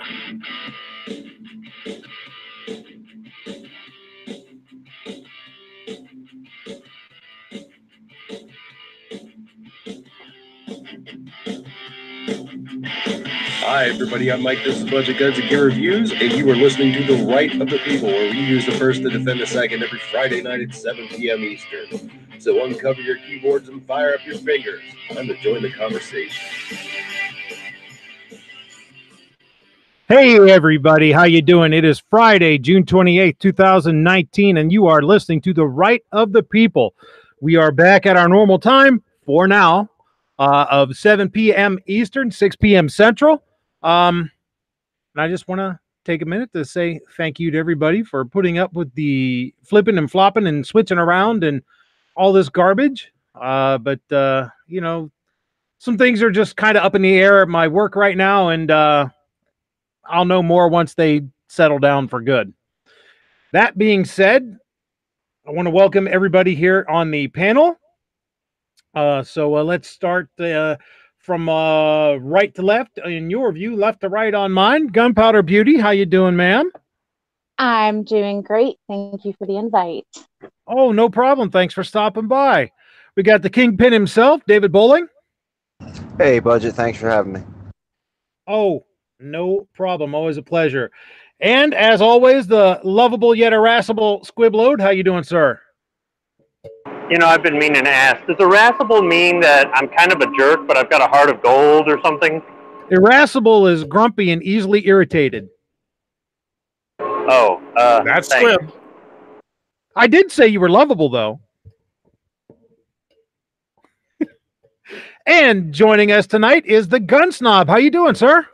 Hi, everybody. I'm Mike. This is Budget Guns and Gear Reviews, and you are listening to The Right of the People, where we use the first to defend the second every Friday night at 7 p.m. Eastern. So uncover your keyboards and fire up your fingers. Time to join the conversation. Hey, everybody. How you doing? It is Friday, June 28th, 2019, and you are listening to The Right of the People. We are back at our normal time for now of 7 p.m. Eastern, 6 p.m. Central. And I just want to take a minute to say thank you to everybody for putting up with the flipping and flopping and switching around and all this garbage. But you know, some things are just kind of up in the air at my work right now, and I'll know more once they settle down for good. That being said, I want to welcome everybody here on the panel. So let's start from right to left in your view, left to right on mine. Gunpowder Beauty, how you doing, ma'am? I'm doing great. Thank you for the invite. Oh, no problem. Thanks for stopping by. We got the Kingpin himself, David Bowling. Hey, Budget. Thanks for having me. Oh, no problem. Always a pleasure. And as always, the lovable yet irascible Squibload. How you doing, sir? You know, I've been meaning to ask, does irascible mean that I'm kind of a jerk, but I've got a heart of gold or something? Irascible is grumpy and easily irritated. Oh, that's Squib. I did say you were lovable, though. And joining us tonight is the Gun Snob. How you doing, sir?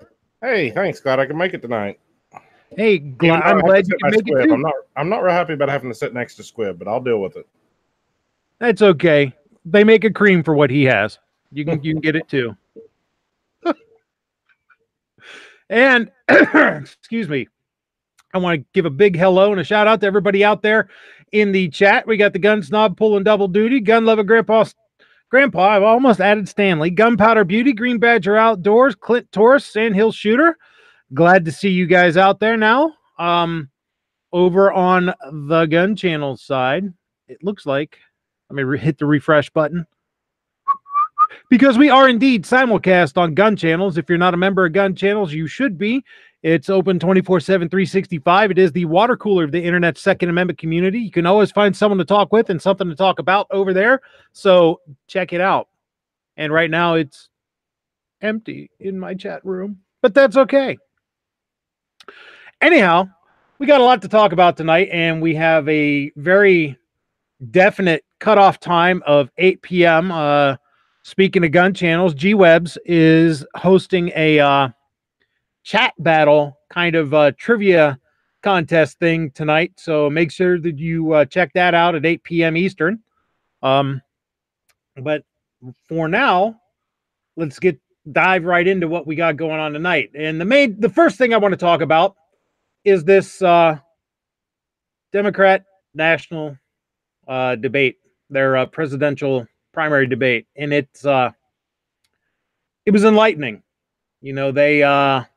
Hey, thanks. Glad I can make it tonight. Hey, I'm glad you can make it too. I'm not real happy about having to sit next to Squib, but I'll deal with it. That's okay. They make a cream for what he has. You can get it too. And excuse me, I want to give a big hello and a shout out to everybody out there in the chat. We got the Gun Snob pulling double duty, Gun Lover Grandpa. I've almost added Stanley, Gunpowder Beauty, Green Badger Outdoors, Clint Taurus, Sandhill Shooter. Glad to see you guys out there now. Over on the Gun Channel side, it looks like. Let me hit the refresh button. Because we are indeed simulcast on Gun Channels. If you're not a member of Gun Channels, you should be. It's open 24/7, 365. It is the water cooler of the Internet's Second Amendment community. You can always find someone to talk with and something to talk about over there. So check it out. And right now it's empty in my chat room, but that's okay. Anyhow, we got a lot to talk about tonight, and we have a very definite cutoff time of 8 p.m. Speaking of Gun Channels, G-Webs is hosting a chat battle kind of trivia contest thing tonight. So make sure that you check that out at 8 p.m. Eastern. But for now, let's dive right into what we got going on tonight. And the first thing I want to talk about is this Democrat national debate, their presidential primary debate, and it was enlightening. You know, there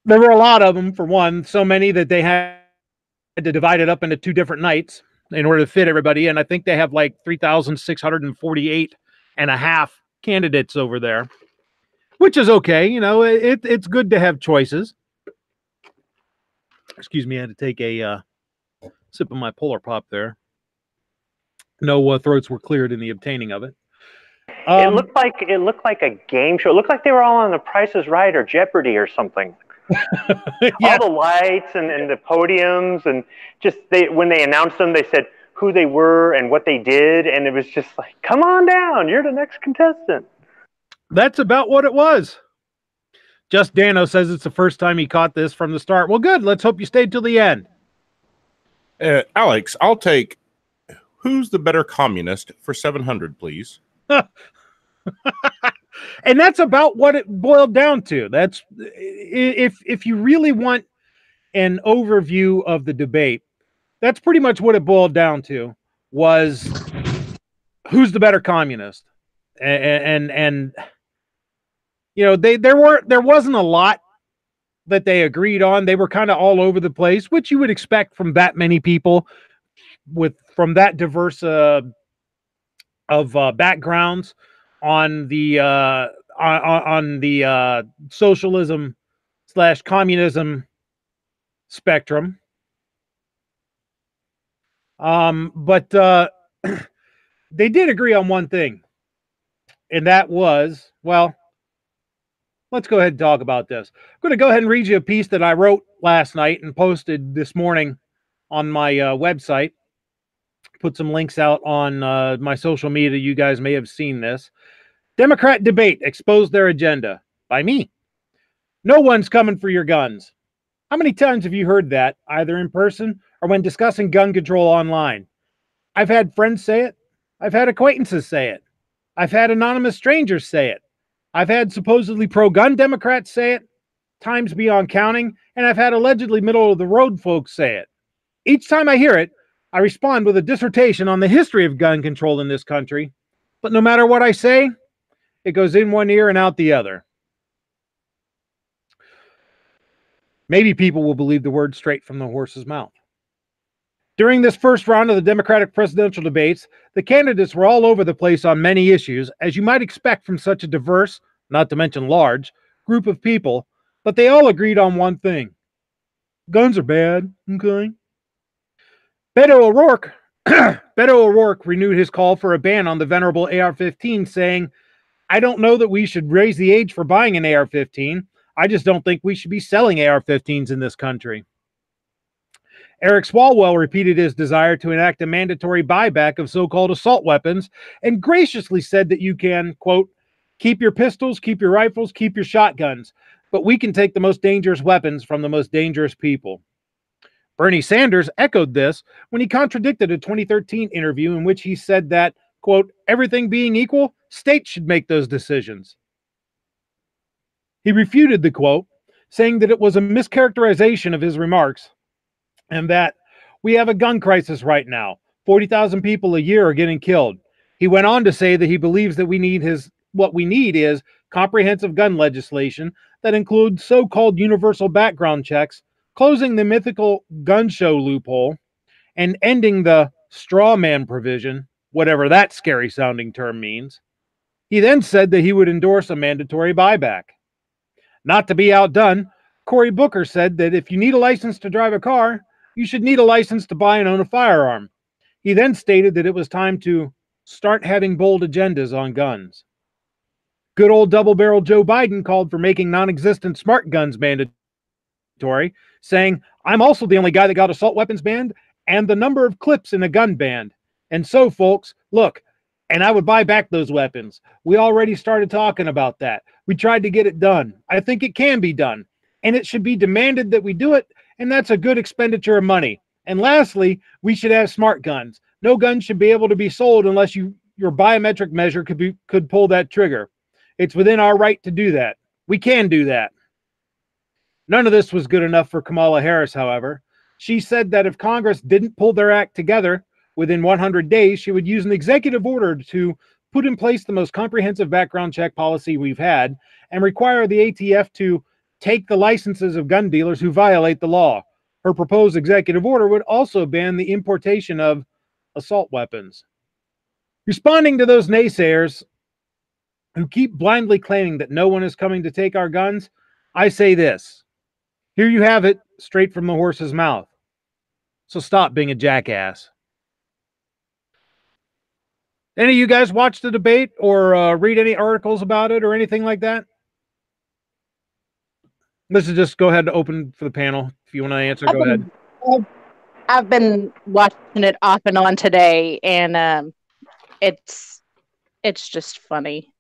were a lot of them. For one, so many that they had to divide it up into two different nights in order to fit everybody. And I think they have like 3,648 and a half candidates over there, which is okay. You know, it's good to have choices. Excuse me, I had to take a sip of my Polar Pop there. No throats were cleared in the obtaining of it. It looked like a game show. It looked like they were all on The Price is Right or Jeopardy or something. Yeah. All the lights and the podiums, and just when they announced them, they said who they were and what they did, and it was just like, come on down, you're the next contestant. That's about what it was. Just Dano says it's the first time he caught this from the start. Well, good. Let's hope you stayed till the end. Alex, I'll take who's the better communist for 700, please. And that's about what it boiled down to. That's if you really want an overview of the debate, that's pretty much what it boiled down to, was who's the better communist. And you know, there wasn't a lot that they agreed on. They were kind of all over the place, which you would expect from that many people from that diverse of backgrounds on the socialism / communism spectrum. But they did agree on one thing, and that was, well, let's go ahead and talk about this. I'm going to go ahead and read you a piece that I wrote last night and posted this morning on my website. Put some links out on my social media. You guys may have seen this. Democrat debate exposed their agenda by me. No one's coming for your guns. How many times have you heard that, either in person or when discussing gun control online? I've had friends say it. I've had acquaintances say it. I've had anonymous strangers say it. I've had supposedly pro-gun Democrats say it, times beyond counting, and I've had allegedly middle-of-the-road folks say it. Each time I hear it, I respond with a dissertation on the history of gun control in this country. But no matter what I say, it goes in one ear and out the other. Maybe people will believe the word straight from the horse's mouth. During this first round of the Democratic presidential debates, the candidates were all over the place on many issues, as you might expect from such a diverse, not to mention large, group of people, but they all agreed on one thing. Guns are bad, okay? Beto O'Rourke renewed his call for a ban on the venerable AR-15, saying, I don't know that we should raise the age for buying an AR-15. I just don't think we should be selling AR-15s in this country. Eric Swalwell repeated his desire to enact a mandatory buyback of so-called assault weapons and graciously said that you can, quote, keep your pistols, keep your rifles, keep your shotguns, but we can take the most dangerous weapons from the most dangerous people. Bernie Sanders echoed this when he contradicted a 2013 interview in which he said that, quote, everything being equal, states should make those decisions. He refuted the quote, saying that it was a mischaracterization of his remarks and that we have a gun crisis right now. 40,000 people a year are getting killed. He went on to say that he believes that what we need is comprehensive gun legislation that includes so-called universal background checks, closing the mythical gun show loophole, and ending the straw man provision, whatever that scary sounding term means. He then said that he would endorse a mandatory buyback. Not to be outdone, Cory Booker said that if you need a license to drive a car, you should need a license to buy and own a firearm. He then stated that it was time to start having bold agendas on guns. Good old double-barrel Joe Biden called for making non-existent smart guns mandatory, saying, I'm also the only guy that got assault weapons banned and the number of clips in a gun banned. And so, folks, look, and I would buy back those weapons. We already started talking about that. We tried to get it done. I think it can be done. And it should be demanded that we do it, and that's a good expenditure of money. And lastly, we should have smart guns. No gun should be able to be sold unless your biometric measure could pull that trigger. It's within our right to do that. We can do that. None of this was good enough for Kamala Harris, however. She said that if Congress didn't pull their act together within 100 days, she would use an executive order to put in place the most comprehensive background check policy we've had and require the ATF to take the licenses of gun dealers who violate the law. Her proposed executive order would also ban the importation of assault weapons. Responding to those naysayers who keep blindly claiming that no one is coming to take our guns, I say this. Here you have it, straight from the horse's mouth. So stop being a jackass. Any of you guys watch the debate or read any articles about it or anything like that? Let's just go ahead and open for the panel. If you want to answer, go ahead. I've been watching it off and on today, and it's just funny.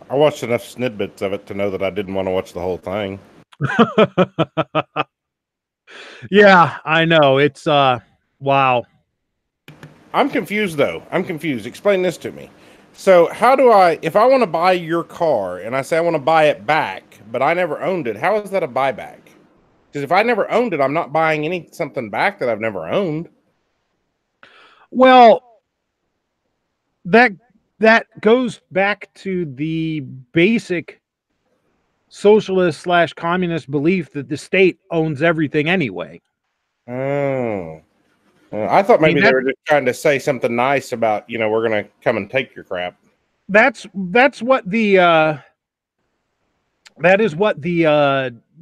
I watched enough snippets of it to know that I didn't want to watch the whole thing. Yeah, I know. It's wow. I'm confused though. I'm confused. Explain this to me. So how do I, if I want to buy your car and I say I want to buy it back, but I never owned it, how is that a buyback? Because if I never owned it, I'm not buying something back that I've never owned. Well, that that goes back to the basic socialist / communist belief that the state owns everything anyway. Oh. I thought maybe they were just trying to say something nice about, we're going to come and take your crap. That's what the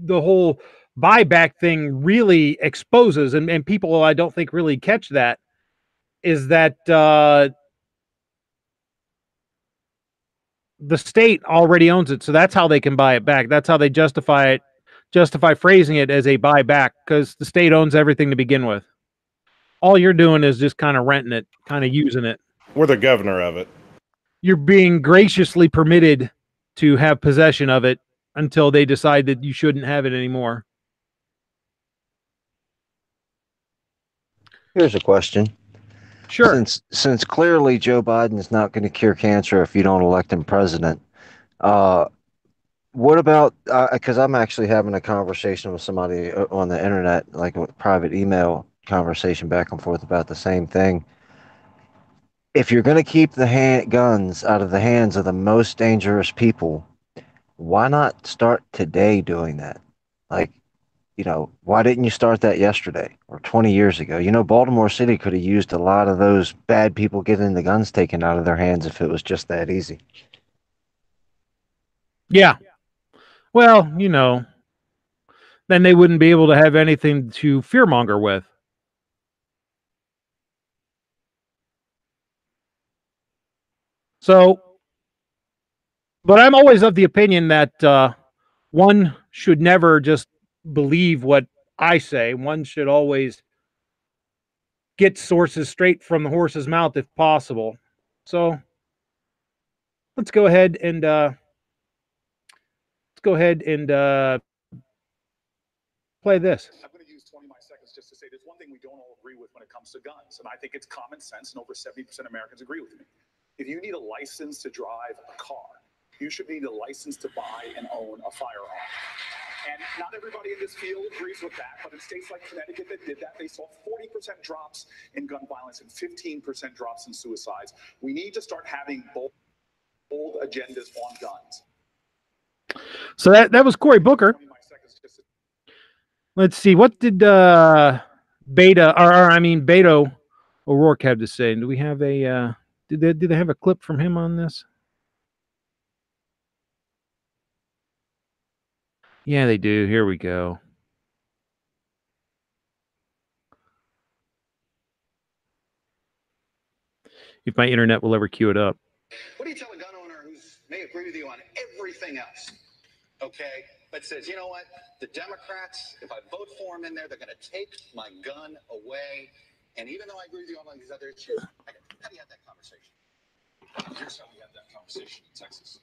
whole buyback thing really exposes, and people I don't think really catch that, is that the state already owns it, so that's how they can buy it back. That's how they justify phrasing it as a buyback, because the state owns everything to begin with. All you're doing is just kind of renting it, kind of using it. We're the governor of it. You're being graciously permitted to have possession of it until they decide that you shouldn't have it anymore. Here's a question. Sure. Since clearly Joe Biden is not going to cure cancer if you don't elect him president, what about, because I'm actually having a conversation with somebody on the internet, like a private email conversation back and forth about the same thing. If you're going to keep the guns out of the hands of the most dangerous people, why not start today doing that? Like, why didn't you start that yesterday or 20 years ago? Baltimore City could have used a lot of those bad people getting the guns taken out of their hands if it was just that easy. Yeah. Well, then they wouldn't be able to have anything to fearmonger with. So, but I'm always of the opinion that one should never just believe what I say. One should always get sources straight from the horse's mouth if possible. So let's go ahead and play this. I'm going to use 20 of my seconds just to say there's one thing we don't all agree with when it comes to guns, and I think it's common sense, and over 70% of Americans agree with me. If you need a license to drive a car, you should need a license to buy and own a firearm. And not everybody in this field agrees with that, but in states like Connecticut that did that, they saw 40% drops in gun violence and 15% drops in suicides. We need to start having bold agendas on guns. So that was Cory Booker. Let's see, what did Beto O'Rourke have to say? Do we have a did they have a clip from him on this? Yeah, they do. Here we go. If my internet will ever queue it up. What do you tell a gun owner who may agree with you on everything else? Okay, but says, you know what? The Democrats, if I vote for them in there, they're going to take my gun away. And even though I agree with you on all these other issues, how do you have that conversation? Here's how we had that conversation in Texas.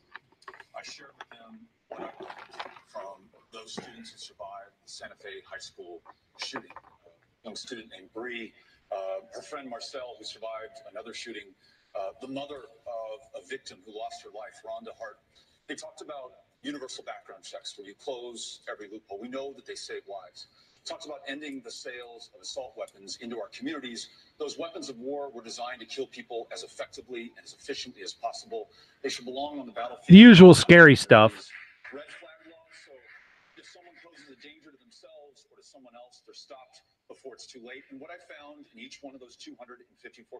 I shared with him what I learned from those students who survived the Santa Fe High School shooting. A young student named Bree, her friend Marcel, who survived another shooting, the mother of a victim who lost her life, Rhonda Hart. They talked about universal background checks where you close every loophole. We know that they save lives. Talked about ending the sales of assault weapons into our communities. Those weapons of war were designed to kill people as effectively and as efficiently as possible. They should belong on the battlefield. The usual scary stuff. Red flag laws, so if someone poses a danger to themselves or to someone else, they're stopped before it's too late. And what I found in each one of those 254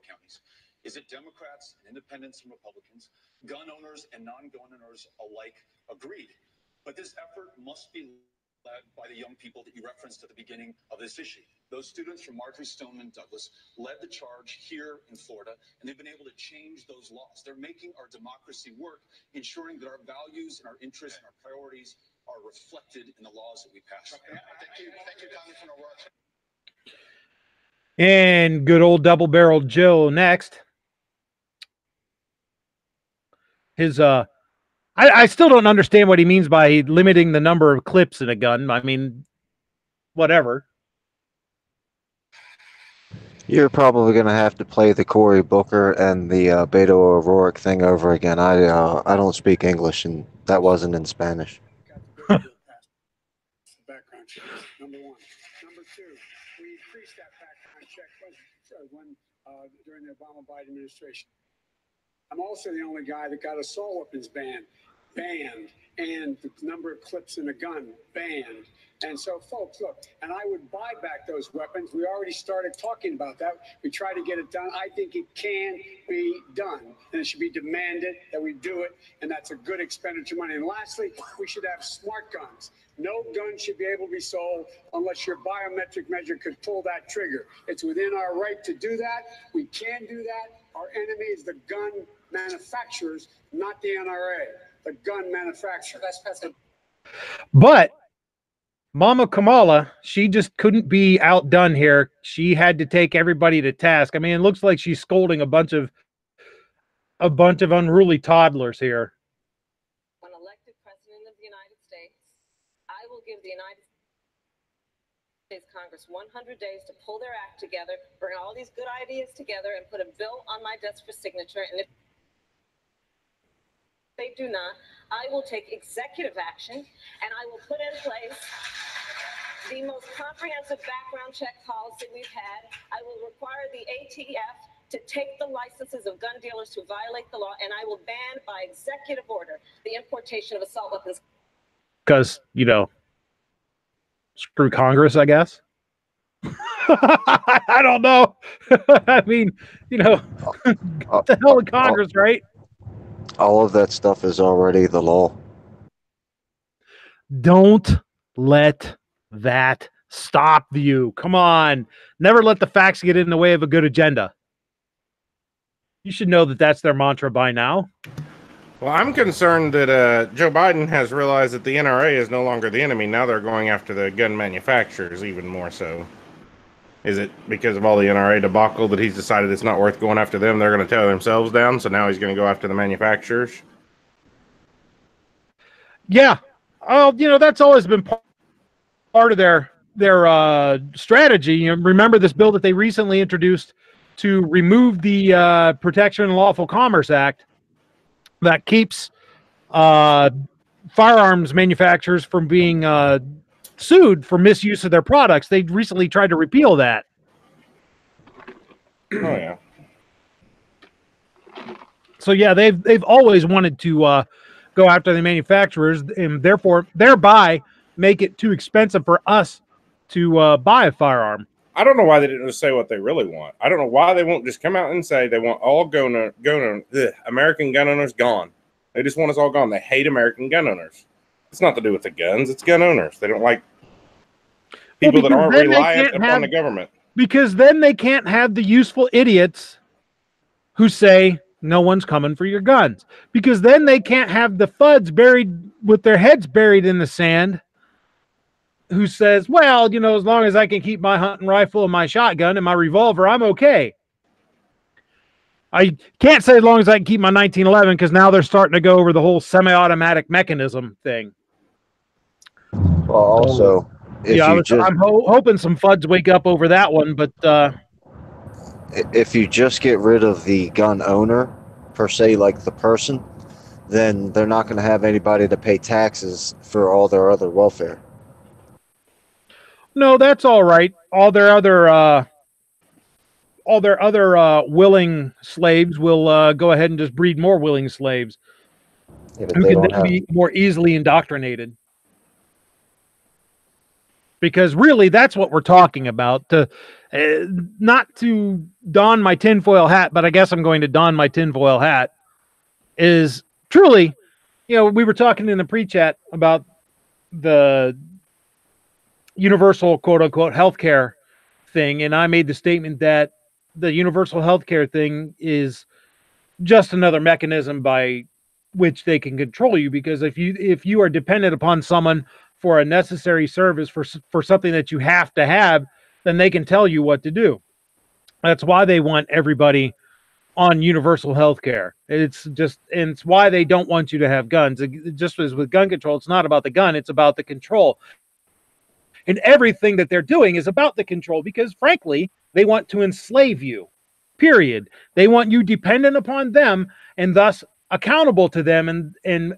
counties is that Democrats and independents and Republicans, gun owners and non-gun owners alike, agreed. But this effort must be led by the young people that you referenced at the beginning of this issue. Those students from Marjory Stoneman Douglas led the charge here in Florida, and they've been able to change those laws. They're making our democracy work, ensuring that our values and our interests and our priorities are reflected in the laws that we pass. Thank you, Congressman O'Rourke. And good old double-barreled Joe next. His I still don't understand what he means by limiting the number of clips in a gun. I mean, whatever. You're probably going to have to play the Cory Booker and the Beto O'Rourke thing over again. I don't speak English, and that wasn't in Spanish. Background check, number one. Number two, we increased that background check when during the Obama-Biden administration. I'm also the only guy that got assault weapons banned, and the number of clips in a gun banned. And so, folks, look, and I would buy back those weapons. We already started talking about that. We try to get it done. I think it can be done, and it should be demanded that we do it, and that's a good expenditure of money. And lastly, we should have smart guns. No gun should be able to be sold unless your biometric measure could pull that trigger. It's within our right to do that. We can do that. Our enemy is the gun manufacturers, not the NRA, the gun manufacturer. But Mama Kamala, she just couldn't be outdone here. She had to take everybody to task. I mean, it looks like she's scolding a bunch of unruly toddlers here. When elected president of the United States, I will give the United States Congress 100 days to pull their act together, bring all these good ideas together, and put a bill on my desk for signature. And if they do not, I will take executive action, and I will put in place the most comprehensive background check policy we've had. I will require the ATF to take the licenses of gun dealers who violate the law, and I will ban by executive order the importation of assault weapons. Because, you know, screw Congress, I guess. I don't know. I mean, you know, what the hell with Congress, right? All of that stuff is already the law. Don't let that stop you. Come on. Never let the facts get in the way of a good agenda. You should know that that's their mantra by now. Well, I'm concerned that Joe Biden has realized that the NRA is no longer the enemy. Now they're going after the gun manufacturers even more so. Is it because of all the NRA debacle that he's decided it's not worth going after them? They're going to tear themselves down, so now he's going to go after the manufacturers? Yeah. Oh, you know, that's always been part of their strategy. You know, remember this bill that they recently introduced to remove the Protection and Lawful Commerce Act that keeps firearms manufacturers from being sued for misuse of their products. They recently tried to repeal that. Oh yeah. So yeah, they've always wanted to go after the manufacturers and therefore thereby make it too expensive for us to buy a firearm. I don't know why they didn't just say what they really want. I don't know why they won't just come out and say they want all American gun owners gone. They just want us all gone. They hate American gun owners. It's not to do with the guns. It's gun owners. They don't like people that aren't reliant upon the government. Because then they can't have the useful idiots who say no one's coming for your guns. Because then they can't have the fuds buried with their heads buried in the sand who says, well, you know, as long as I can keep my hunting rifle and my shotgun and my revolver, I'm okay. I can't say as long as I can keep my 1911 because now they're starting to go over the whole semi-automatic mechanism thing. Well, also, I'm hoping some fuds wake up over that one, but if you just get rid of the gun owner, per se, like the person, then they're not going to have anybody to pay taxes for all their other welfare. No, that's all right. All their other willing slaves will go ahead and just breed more willing slaves who can then be more easily indoctrinated. Because really, that's what we're talking about. Not to don my tinfoil hat, but I guess I'm going to don my tinfoil hat, is truly, you know, we were talking in the pre-chat about the universal quote-unquote healthcare thing, and I made the statement that the universal healthcare thing is just another mechanism by which they can control you, because if you are dependent upon someone for a necessary service for something that you have to have, then they can tell you what to do. That's why they want everybody on universal health care. It's why they don't want you to have guns. Just as with gun control, it's not about the gun, it's about the control. And everything that they're doing is about the control because, frankly, they want to enslave you, period. They want you dependent upon them and thus accountable to them and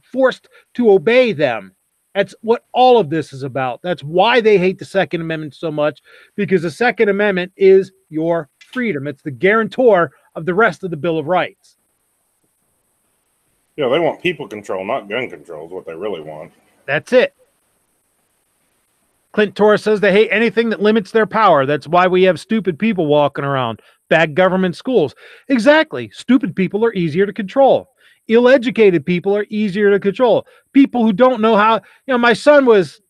forced to obey them. That's what all of this is about. That's why they hate the Second Amendment so much, because the Second Amendment is your freedom. It's the guarantor of the rest of the Bill of Rights. Yeah, they want people control, not gun control is what they really want. That's it. Clint Torres says they hate anything that limits their power. That's why we have stupid people walking around. Bad government schools. Exactly. Stupid people are easier to control. Ill-educated people are easier to control. People who don't know how, my son was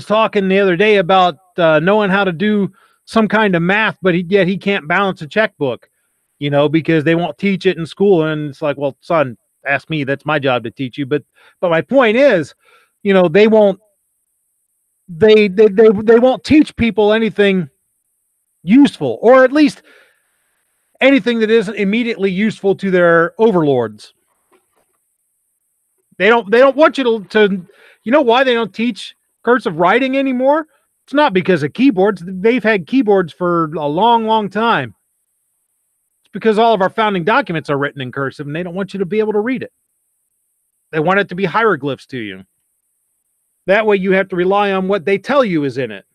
talking the other day about knowing how to do some kind of math, but yet he can't balance a checkbook, because they won't teach it in school. And it's like, well, son, ask me. That's my job to teach you. But my point is, they won't teach people anything useful, or at least anything that isn't immediately useful to their overlords. They don't want you to why they don't teach cursive writing anymore? It's not because of keyboards. They've had keyboards for a long, long time. It's because all of our founding documents are written in cursive, and they don't want you to be able to read it. They want it to be hieroglyphs to you. That way you have to rely on what they tell you is in it.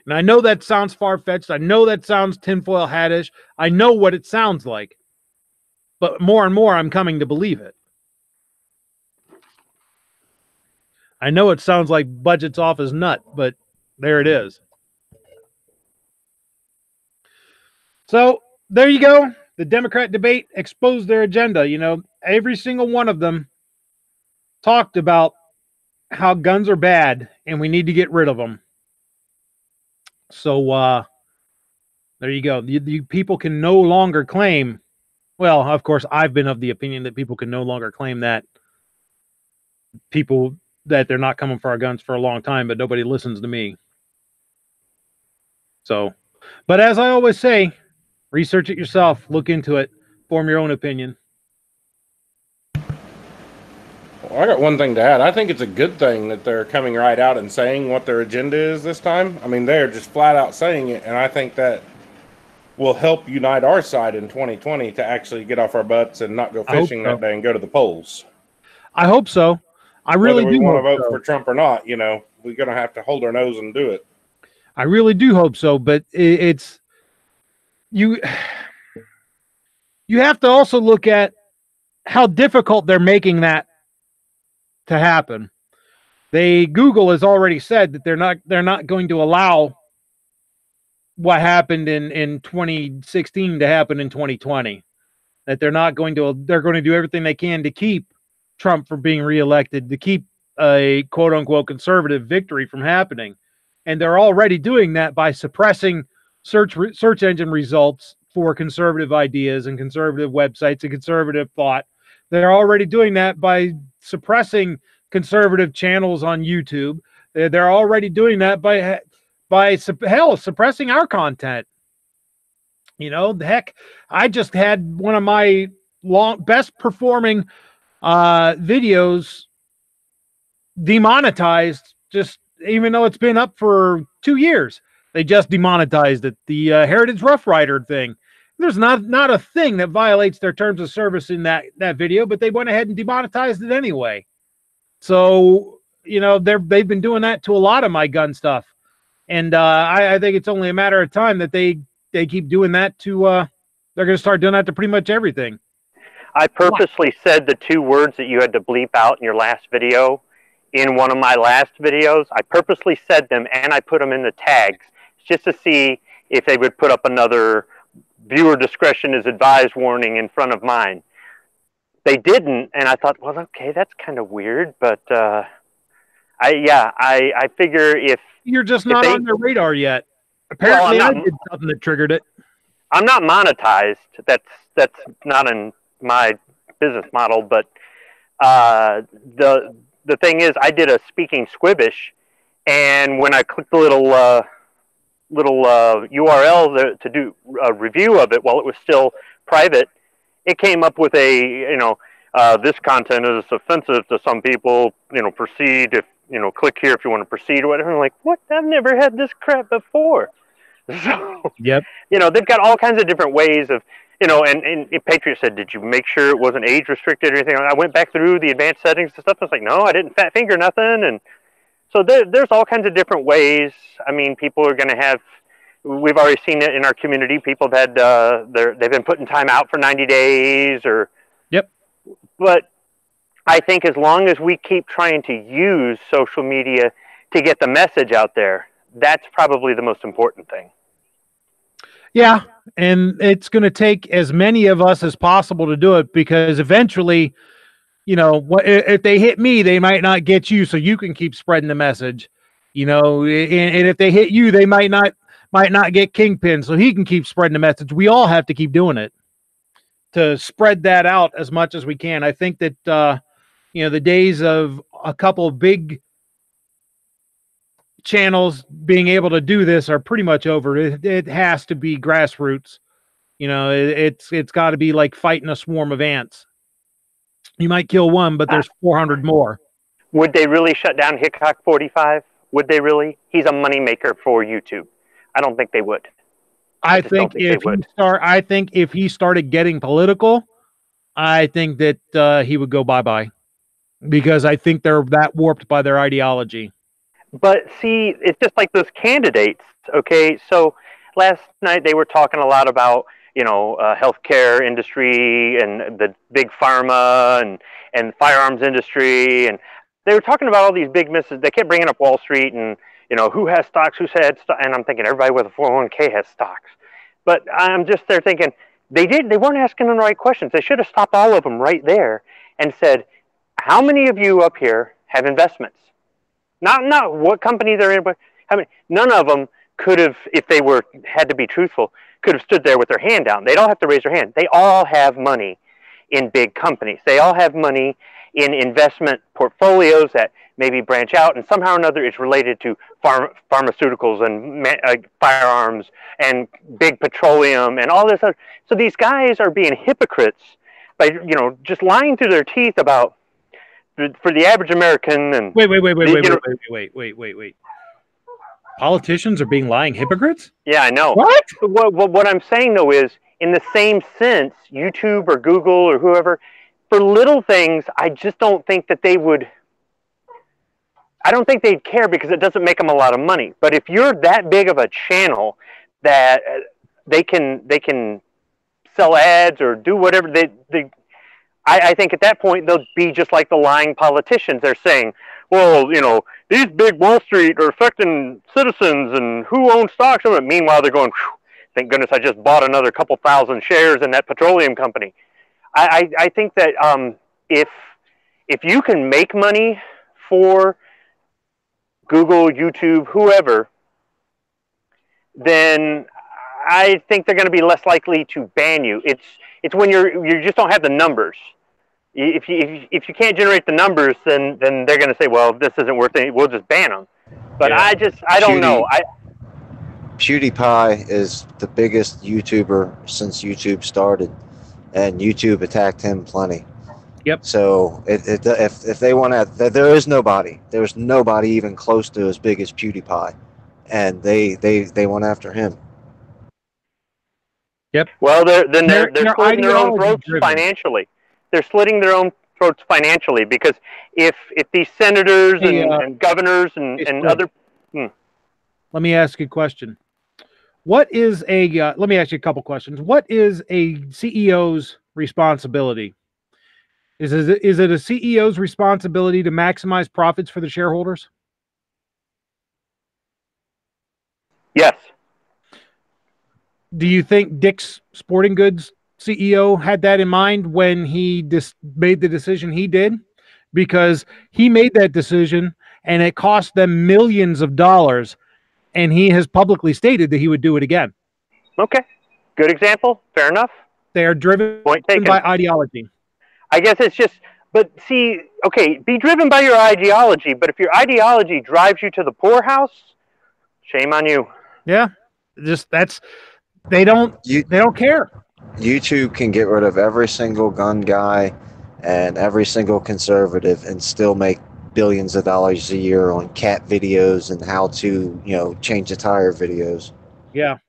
And I know that sounds far-fetched. I know that sounds tinfoil hat-ish. I know what it sounds like. But more and more, I'm coming to believe it. I know it sounds like budget's off his nut, but there it is. So there you go. The Democrat debate exposed their agenda. Every single one of them talked about how guns are bad and we need to get rid of them. So there you go. You people can no longer claim, well, of course, I've been of the opinion that people can no longer claim that they're not coming for our guns for a long time, but nobody listens to me. So, but as I always say, research it yourself, look into it, form your own opinion. Well, I got one thing to add. I think it's a good thing that they're coming right out and saying what their agenda is this time. I mean, they're just flat out saying it, and I think that will help unite our side in 2020 to actually get off our butts and not go fishing that day and go to the polls. I hope so. I really Whether do we want to vote so. for Trump or not, we're going to have to hold our nose and do it. I really do hope so, but it's you have to also look at how difficult they're making that to happen. Google has already said that they're not going to allow what happened in 2016 to happen in 2020. That they're going to do everything they can to keep Trump from being reelected, to keep a quote unquote conservative victory from happening. And they're already doing that by suppressing search engine results for conservative ideas and conservative websites and conservative thought. They're already doing that by suppressing conservative channels on YouTube. They're already doing that by suppressing our content. Heck, I just had one of my best performing videos demonetized, just even though it's been up for 2 years. They just demonetized it. The Heritage Rough Rider thing. There's not a thing that violates their terms of service in that video, but they went ahead and demonetized it anyway. So, they've been doing that to a lot of my gun stuff. And I think it's only a matter of time that they keep doing that to, they're going to start doing that to pretty much everything. I purposely said the 2 words that you had to bleep out in your last video in one of my last videos. I purposely said them and I put them in the tags just to see if they would put up another viewer discretion is advised warning in front of mine. They didn't, and I thought, well, okay, that's kind of weird, but I figure if you're just not on their radar yet. Apparently, I did something that triggered it. I'm not monetized. That's not in my business model, but the thing is, I did a speaking squibbish, and when I clicked the little URL to do a review of it while it was still private, it came up with a this content is offensive to some people. Proceed if click here if you want to proceed or whatever. I'm like, what? I've never had this crap before. So yep. They've got all kinds of different ways of. And Patriot said, did you make sure it wasn't age restricted or anything? I went back through the advanced settings and stuff. I was like, no, I didn't fat finger nothing. And so there's all kinds of different ways. I mean, people are going to have, we've already seen it in our community. People have had, they've been putting time out for 90 days or But I think as long as we keep trying to use social media to get the message out there, that's probably the most important thing. Yeah, and it's going to take as many of us as possible to do it, because eventually, you know, if they hit me, they might not get you, so you can keep spreading the message. You know, and if they hit you, they might not get Kingpin, so he can keep spreading the message. We all have to keep doing it to spread that out as much as we can. I think that you know, the days of a couple of big channels being able to do this are pretty much over. It has to be grassroots. You know, it's got to be like fighting a swarm of ants. You might kill one, but there's 400 more. Would they really shut down Hickok 45? Would they really? He's a moneymaker for YouTube. I don't think they would. I think if he started getting political, I think that he would go bye-bye, because I think they're that warped by their ideology. But see, it's just like those candidates. Okay, so last night they were talking a lot about, you know, healthcare industry and the big pharma and firearms industry, and they were talking about all these big misses. They kept bringing up Wall Street and, you know, who has stocks, who's had stock, and I'm thinking everybody with a 401k has stocks. But I'm just there thinking they weren't asking them the right questions. They should have stopped all of them right there and said, how many of you up here have investments? Not what company they're in, but how many? None of them could have, if they had to be truthful, could have stood there with their hand down. They don't have to raise their hand. They all have money in big companies. They all have money in investment portfolios that maybe branch out, and somehow or another it's related to pharmaceuticals and firearms and big petroleum and all this other. So these guys are being hypocrites by, you know, just lying through their teeth about, for the average American. And wait. Politicians are being lying hypocrites? Yeah, I know. What? What I'm saying though is, in the same sense, YouTube or Google or whoever, for little things, I just don't think that they would. I don't think they'd care, because it doesn't make them a lot of money. But if you're that big of a channel that they can sell ads or do whatever I think at that point they'll be just like the lying politicians. They're saying, well, you know, these big Wall Street are affecting citizens and who owns stocks. Meanwhile, they're going, thank goodness I just bought another couple thousand shares in that petroleum company. I think that if you can make money for Google, YouTube, whoever, then I think they're going to be less likely to ban you. It's when you just don't have the numbers. If you can't generate the numbers, then they're going to say, well, this isn't worth it. We'll just ban them. But yeah. I don't know. PewDiePie is the biggest YouTuber since YouTube started, and YouTube attacked him plenty. Yep. So if they want to, there's nobody even close to as big as PewDiePie, and they went after him. Yep. Well, they're slitting their own throats financially. They're slitting their own throats financially, because if these senators and governors and other. Let me ask you a question. Let me ask you a couple questions. What is a CEO's responsibility? Is it a CEO's responsibility to maximize profits for the shareholders? Yes. Do you think Dick's Sporting Goods CEO had that in mind when he made the decision he did? Because he made that decision and it cost them millions of dollars, and he has publicly stated that he would do it again. Okay. Good example. Fair enough. They are driven by ideology. I guess it's just, but see, okay, be driven by your ideology, but if your ideology drives you to the poorhouse, shame on you. Yeah. They don't care. YouTube can get rid of every single gun guy and every single conservative and still make billions of dollars a year on cat videos and how to, change a tire videos. Yeah.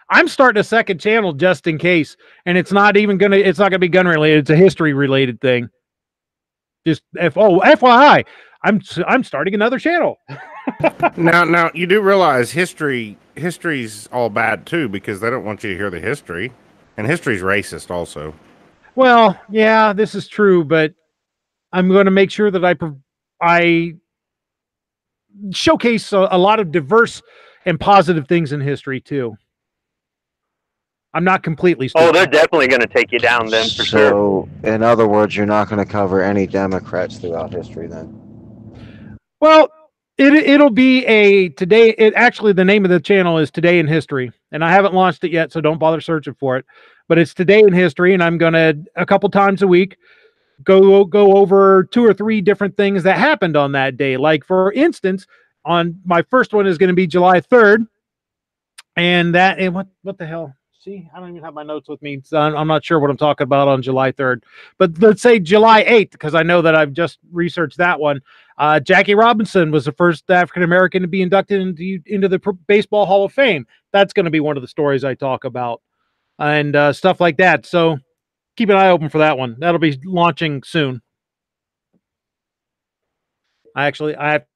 I'm starting a second channel just in case, and it's not gonna be gun related. It's a history related thing. Just FYI, I'm starting another channel. Now you do realize history's all bad too, because they don't want you to hear the history, and history's racist also. Well, yeah, this is true, but I'm going to make sure that I showcase a lot of diverse and positive things in history too. I'm not completely stupid. Oh, they're definitely going to take you down then for sure. So, in other words, you're not going to cover any Democrats throughout history then? Well, it'll be a today. It actually, the name of the channel is Today in History, and I haven't launched it yet, so don't bother searching for it. But it's Today in History, and I'm gonna a couple times a week go over 2 or 3 different things that happened on that day. Like for instance, on my first one is going to be July 3rd, and what the hell? See, I don't even have my notes with me, so I'm not sure what I'm talking about on July 3rd. But let's say July 8th, because I know that I've just researched that one. Jackie Robinson was the first African American to be inducted into the Baseball Hall of Fame. That's going to be one of the stories I talk about, and stuff like that. So keep an eye open for that one. That'll be launching soon. I have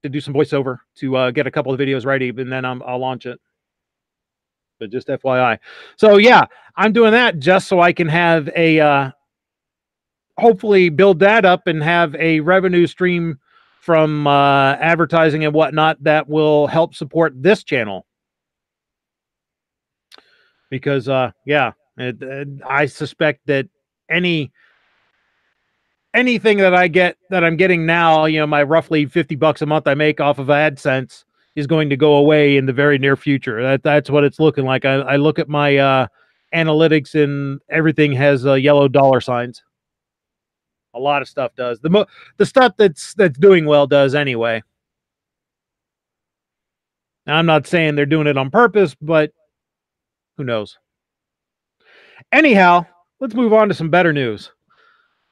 to do some voiceover to get a couple of videos ready, and then I'll launch it. But just FYI. So yeah, I'm doing that just so I can have a hopefully build that up and have a revenue stream from advertising and whatnot that will help support this channel. Because yeah, I suspect that anything that I get that I'm getting now, you know, my roughly $50 a month I make off of AdSense is going to go away in the very near future. That's what it's looking like. I look at my analytics and everything has yellow dollar signs. A lot of stuff does. The stuff that's doing well does anyway. Now, I'm not saying they're doing it on purpose, but who knows? Anyhow, let's move on to some better news.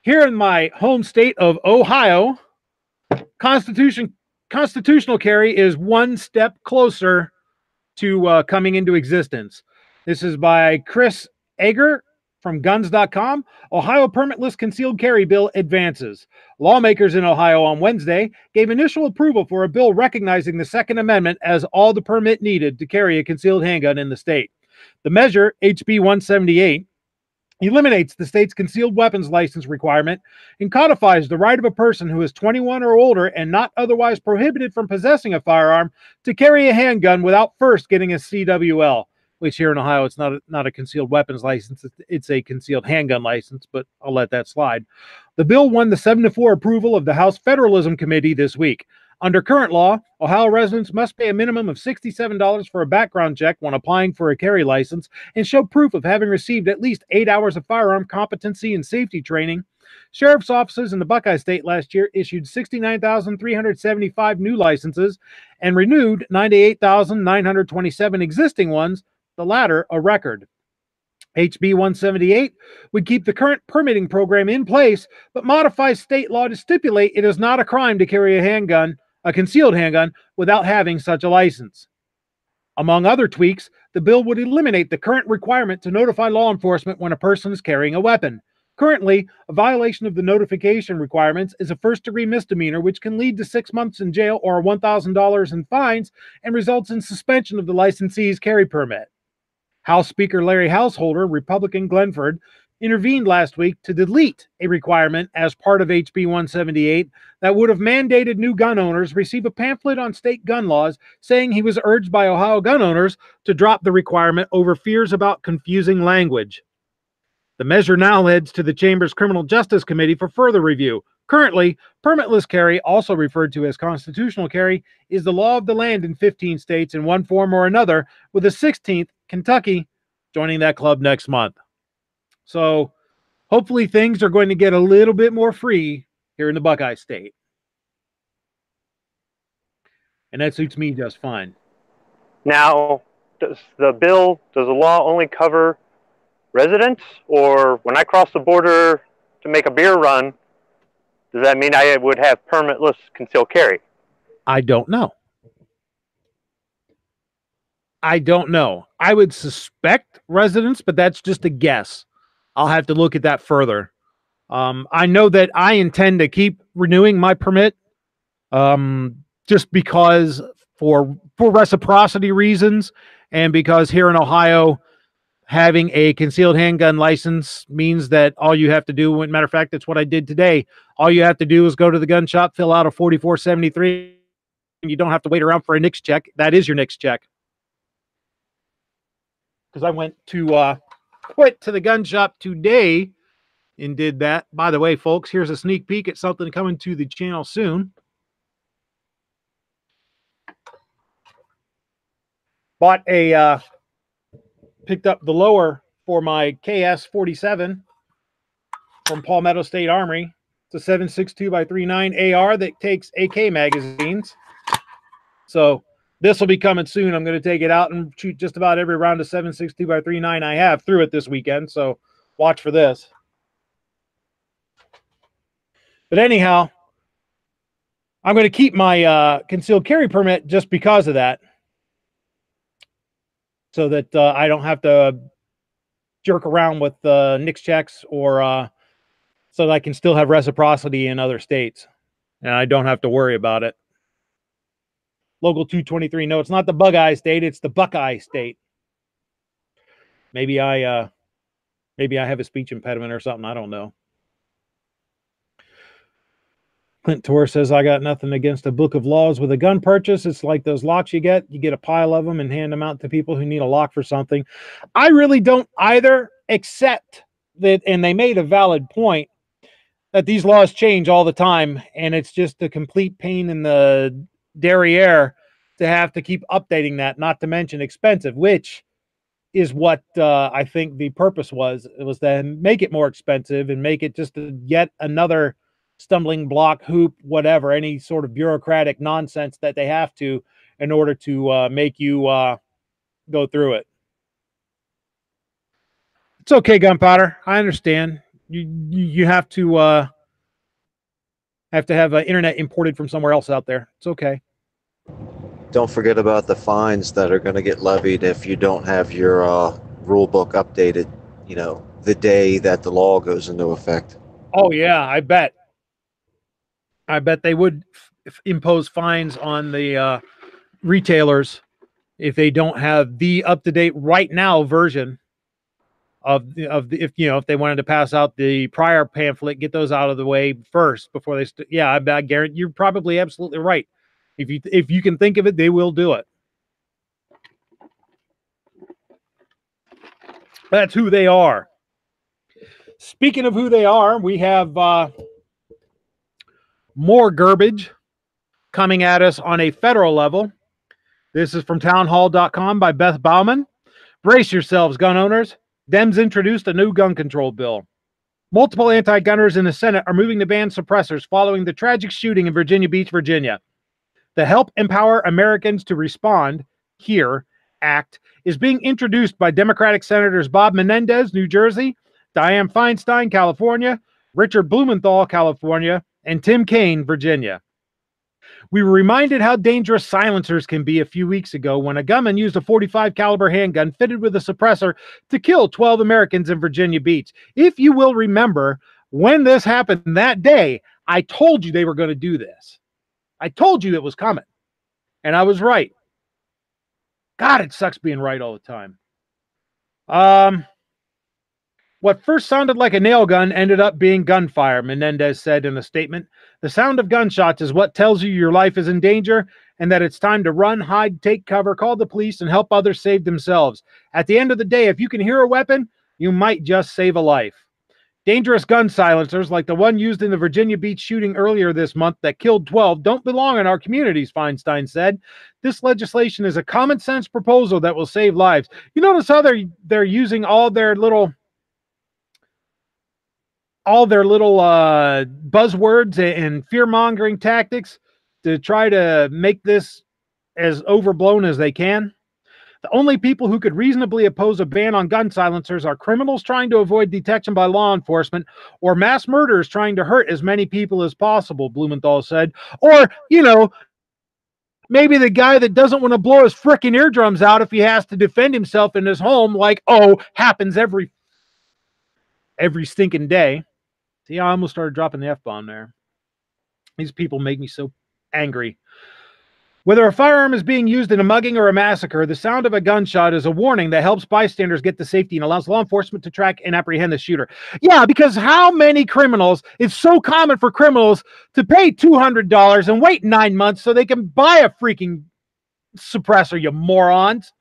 Here in my home state of Ohio, constitutional carry is one step closer to coming into existence. This is by Chris Egger from guns.com. Ohio permitless concealed carry bill advances. Lawmakers in Ohio on Wednesday gave initial approval for a bill recognizing the Second Amendment as all the permit needed to carry a concealed handgun in the state. The measure, HB 178, eliminates the state's concealed weapons license requirement and codifies the right of a person who is 21 or older and not otherwise prohibited from possessing a firearm to carry a handgun without first getting a CWL, which here in Ohio, it's not a concealed weapons license. It's a concealed handgun license, but I'll let that slide. The bill won the 7-4 approval of the House Federalism Committee this week. Under current law, Ohio residents must pay a minimum of $67 for a background check when applying for a carry license and show proof of having received at least 8 hours of firearm competency and safety training. Sheriff's offices in the Buckeye State last year issued 69,375 new licenses and renewed 98,927 existing ones, the latter a record. HB 178 would keep the current permitting program in place, but modify state law to stipulate it is not a crime to carry a concealed handgun, without having such a license. Among other tweaks, the bill would eliminate the current requirement to notify law enforcement when a person is carrying a weapon. Currently, a violation of the notification requirements is a first-degree misdemeanor, which can lead to 6 months in jail or $1,000 in fines and results in suspension of the licensee's carry permit. House Speaker Larry Householder, Republican Glenford, intervened last week to delete a requirement as part of HB 178 that would have mandated new gun owners receive a pamphlet on state gun laws, saying he was urged by Ohio gun owners to drop the requirement over fears about confusing language. The measure now heads to the Chamber's Criminal Justice Committee for further review. Currently, permitless carry, also referred to as constitutional carry, is the law of the land in 15 states in one form or another, with the 16th, Kentucky, joining that club next month. So hopefully things are going to get a little bit more free here in the Buckeye State. And that suits me just fine. Now, does the law only cover residents? Or when I cross the border to make a beer run, does that mean I would have permitless concealed carry? I don't know. I would suspect residents, but that's just a guess. I'll have to look at that further. I know that I intend to keep renewing my permit just because for reciprocity reasons, and because here in Ohio, having a concealed handgun license means that all you have to do, matter of fact, that's what I did today. All you have to do is go to the gun shop, fill out a 4473, and you don't have to wait around for a NICS check. That is your NICS check. Because I went to the gun shop today and did that. By the way, folks, here's a sneak peek at something coming to the channel soon. Bought a picked up the lower for my KS-47 from Palmetto State Armory. It's a 7.62 by 3.9 AR that takes AK magazines. So this will be coming soon. I'm going to take it out and shoot just about every round of 7.62 by 3.9 I have through it this weekend. So watch for this. But anyhow, I'm going to keep my concealed carry permit just because of that. So that I don't have to jerk around with NICS checks, or so that I can still have reciprocity in other states. And I don't have to worry about it. Local 223. No, it's not the Bug-Eye State. It's the Buckeye State. Maybe I have a speech impediment or something. I don't know. Clint Torr says, I got nothing against a book of laws with a gun purchase. It's like those locks you get a pile of them and hand them out to people who need a lock for something. I really don't either, except that, and they made a valid point, that these laws change all the time, and it's just a complete pain in the derriere to have to keep updating that, not to mention expensive, which is what I think the purpose was. It was to make it more expensive and make it just yet another stumbling block, hoop, whatever, any sort of bureaucratic nonsense that they have to in order to make you go through it. It's okay, Gunpowder. I understand. You have to have internet imported from somewhere else out there. It's okay. Don't forget about the fines that are going to get levied if you don't have your rule book updated, you know, the day that the law goes into effect. Oh, yeah, I bet. They would impose fines on the retailers if they don't have the up-to-date right now version of if they wanted to pass out the prior pamphlet, get those out of the way first before they yeah, I guarantee you're probably absolutely right. If you can think of it, they will do it. That's who they are. Speaking of who they are, we have more garbage coming at us on a federal level. This is from townhall.com by Beth Bauman. Brace yourselves, gun owners. Dems introduced a new gun control bill. Multiple anti-gunners in the Senate are moving to ban suppressors following the tragic shooting in Virginia Beach, Virginia. The Help Empower Americans to Respond Here Act is being introduced by Democratic Senators Bob Menendez, New Jersey, Dianne Feinstein, California, Richard Blumenthal, California, and Tim Kaine, Virginia. We were reminded how dangerous silencers can be a few weeks ago when a gunman used a .45 caliber handgun fitted with a suppressor to kill 12 Americans in Virginia Beach. If you will remember, when this happened that day, I told you they were going to do this. I told you it was coming. And I was right. God, it sucks being right all the time. What first sounded like a nail gun ended up being gunfire, Menendez said in a statement. The sound of gunshots is what tells you your life is in danger and that it's time to run, hide, take cover, call the police, and help others save themselves. At the end of the day, if you can hear a weapon, you might just save a life. Dangerous gun silencers, like the one used in the Virginia Beach shooting earlier this month that killed 12, don't belong in our communities, Feinstein said. This legislation is a common sense proposal that will save lives. You notice how they're using all their little buzzwords and fear-mongering tactics to try to make this as overblown as they can. The only people who could reasonably oppose a ban on gun silencers are criminals trying to avoid detection by law enforcement or mass murderers trying to hurt as many people as possible, Blumenthal said. Or, maybe the guy that doesn't want to blow his frickin' eardrums out if he has to defend himself in his home, like, happens every stinking day. See, I almost started dropping the F-bomb there. These people make me so angry. Whether a firearm is being used in a mugging or a massacre, the sound of a gunshot is a warning that helps bystanders get to safety and allows law enforcement to track and apprehend the shooter. Yeah, because how many criminals, it's so common for criminals to pay $200 and wait 9 months so they can buy a freaking suppressor, you morons.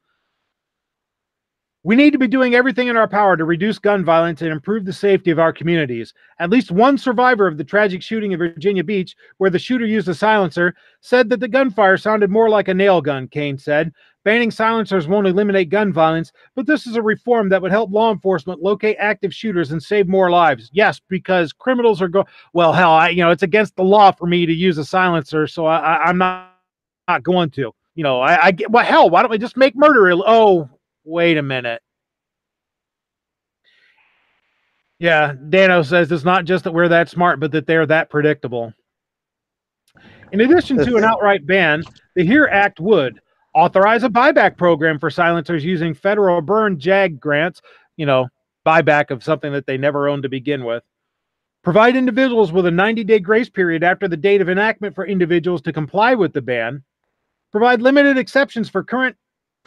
We need to be doing everything in our power to reduce gun violence and improve the safety of our communities. At least one survivor of the tragic shooting in Virginia Beach, where the shooter used a silencer, said that the gunfire sounded more like a nail gun, Kane said. Banning silencers won't eliminate gun violence, but this is a reform that would help law enforcement locate active shooters and save more lives. Yes, because criminals are well, hell, it's against the law for me to use a silencer, so I'm not going to. Well, hell, why don't we just make murder? Oh, wait a minute. Yeah, Dano says it's not just that we're that smart, but that they're that predictable. In addition to an outright ban, the HERE Act would authorize a buyback program for silencers using federal burn JAG grants, buyback of something that they never owned to begin with. Provide individuals with a 90-day grace period after the date of enactment for individuals to comply with the ban. Provide limited exceptions for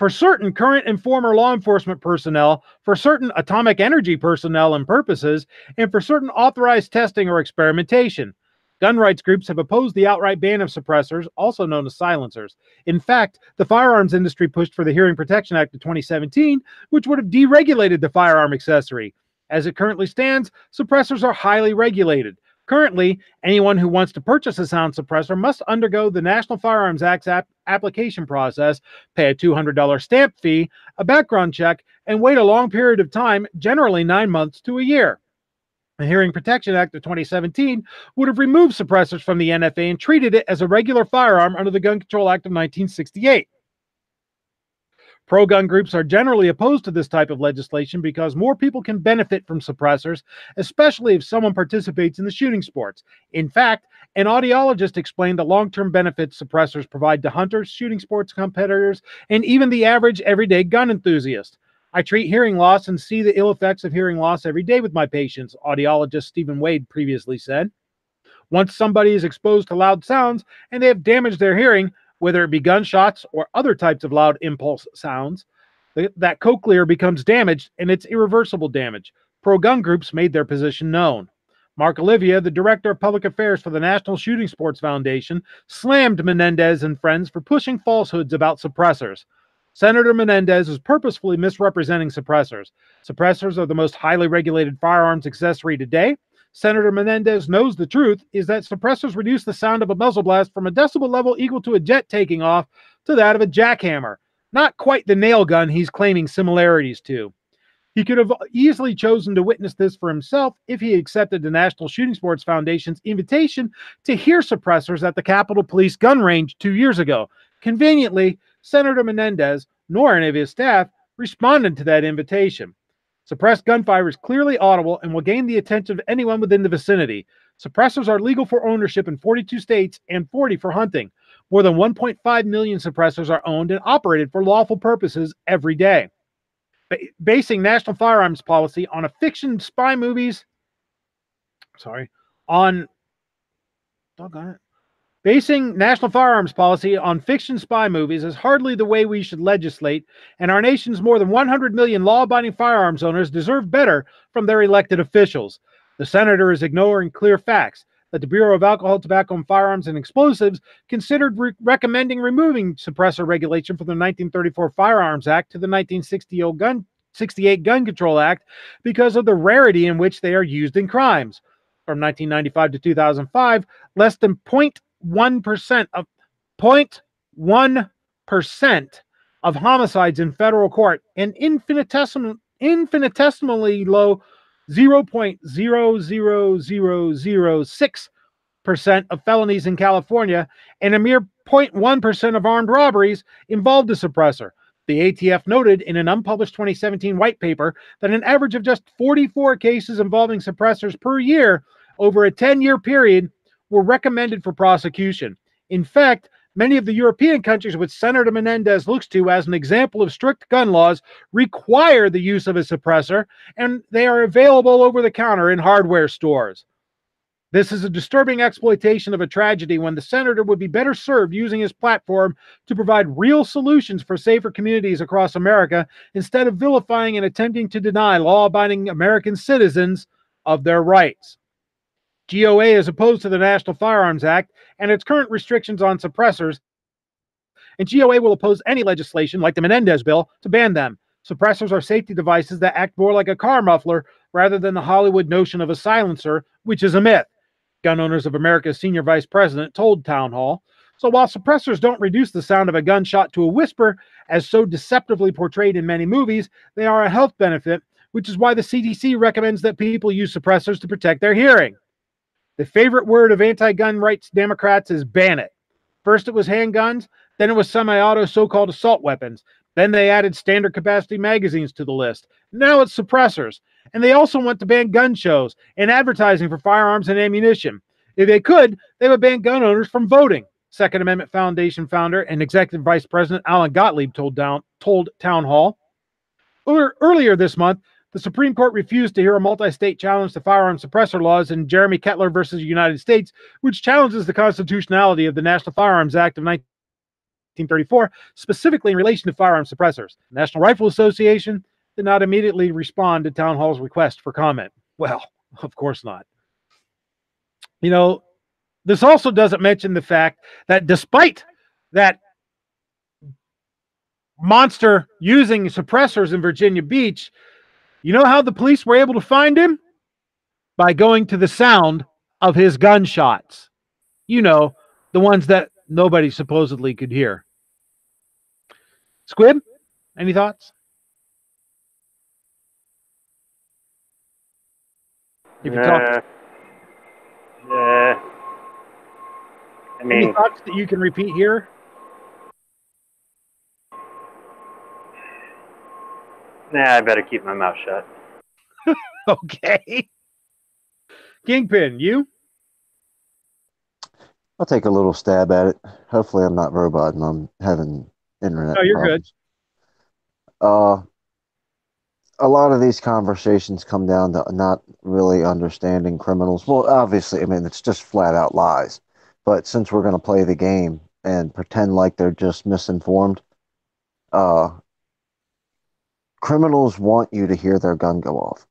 certain current and former law enforcement personnel, for certain atomic energy personnel and purposes, and for certain authorized testing or experimentation. Gun rights groups have opposed the outright ban of suppressors, also known as silencers. In fact, the firearms industry pushed for the Hearing Protection Act of 2017, which would have deregulated the firearm accessory. As it currently stands, suppressors are highly regulated. Currently, anyone who wants to purchase a sound suppressor must undergo the National Firearms Act's application process, pay a $200 stamp fee, a background check, and wait a long period of time, generally 9 months to a year. The Hearing Protection Act of 2017 would have removed suppressors from the NFA and treated it as a regular firearm under the Gun Control Act of 1968. Pro-gun groups are generally opposed to this type of legislation because more people can benefit from suppressors, especially if someone participates in the shooting sports. In fact, an audiologist explained the long-term benefits suppressors provide to hunters, shooting sports competitors, and even the average everyday gun enthusiast. I treat hearing loss and see the ill effects of hearing loss every day with my patients, audiologist Stephen Wade previously said. Once somebody is exposed to loud sounds and they have damaged their hearing, whether it be gunshots or other types of loud impulse sounds, that cochlear becomes damaged, and it's irreversible damage. Pro-gun groups made their position known. Mark Olivia, the director of public affairs for the National Shooting Sports Foundation, slammed Menendez and friends for pushing falsehoods about suppressors. Senator Menendez is purposefully misrepresenting suppressors. Suppressors are the most highly regulated firearms accessory today. Senator Menendez knows the truth is that suppressors reduce the sound of a muzzle blast from a decibel level equal to a jet taking off to that of a jackhammer. Not quite the nail gun he's claiming similarities to. He could have easily chosen to witness this for himself if he accepted the National Shooting Sports Foundation's invitation to hear suppressors at the Capitol Police gun range 2 years ago. Conveniently, Senator Menendez, nor any of his staff, responded to that invitation. Suppressed gunfire is clearly audible and will gain the attention of anyone within the vicinity. Suppressors are legal for ownership in 42 states and 40 for hunting. More than 1.5 million suppressors are owned and operated for lawful purposes every day. Basing national firearms policy on a fiction spy movies, Basing national firearms policy on fiction spy movies is hardly the way we should legislate, and our nation's more than 100 million law-abiding firearms owners deserve better from their elected officials. The senator is ignoring clear facts that the Bureau of Alcohol, Tobacco, and Firearms and Explosives considered recommending removing suppressor regulation from the 1934 Firearms Act to the 1968 Gun Control Act because of the rarity in which they are used in crimes. From 1995 to 2005, less than 0.1% of homicides in federal court and infinitesimally low 0.00006% of felonies in California and a mere 0.1% of armed robberies involved a suppressor. The ATF noted in an unpublished 2017 white paper that an average of just 44 cases involving suppressors per year over a 10-year period were recommended for prosecution. In fact, many of the European countries which Senator Menendez looks to as an example of strict gun laws require the use of a suppressor, and they are available over the counter in hardware stores. This is a disturbing exploitation of a tragedy when the senator would be better served using his platform to provide real solutions for safer communities across America instead of vilifying and attempting to deny law-abiding American citizens of their rights. GOA is opposed to the National Firearms Act and its current restrictions on suppressors, and GOA will oppose any legislation like the Menendez bill to ban them. Suppressors are safety devices that act more like a car muffler rather than the Hollywood notion of a silencer, which is a myth. Gun Owners of America's senior vice president told Town Hall. So while suppressors don't reduce the sound of a gunshot to a whisper, as so deceptively portrayed in many movies, they are a health benefit, which is why the CDC recommends that people use suppressors to protect their hearing. The favorite word of anti-gun rights Democrats is ban it. First it was handguns, then it was semi-auto so-called assault weapons. Then they added standard capacity magazines to the list. Now it's suppressors. And they also want to ban gun shows and advertising for firearms and ammunition. If they could, they would ban gun owners from voting. Second Amendment Foundation founder and Executive Vice President Alan Gottlieb told Town Hall. Earlier this month, the Supreme Court refused to hear a multi-state challenge to firearm suppressor laws in Jeremy Kettler versus the United States, which challenges the constitutionality of the National Firearms Act of 1934, specifically in relation to firearm suppressors. The National Rifle Association did not immediately respond to Town Hall's request for comment. Well, of course not. You know, this also doesn't mention the fact that despite that monster using suppressors in Virginia Beach, you know how the police were able to find him? By going to the sound of his gunshots. You know, the ones that nobody supposedly could hear. Squib, any thoughts? If you're talking. I mean, any thoughts that you can repeat here? Nah, I better keep my mouth shut. Okay. Kingpin, you? I'll take a little stab at it. Hopefully I'm not robot and I'm having internet No, you're problems. Good. A lot of these conversations come down to not really understanding criminals. Well, obviously, I mean, it's just flat out lies. But since we're going to play the game and pretend like they're just misinformed, criminals want you to hear their gun go off.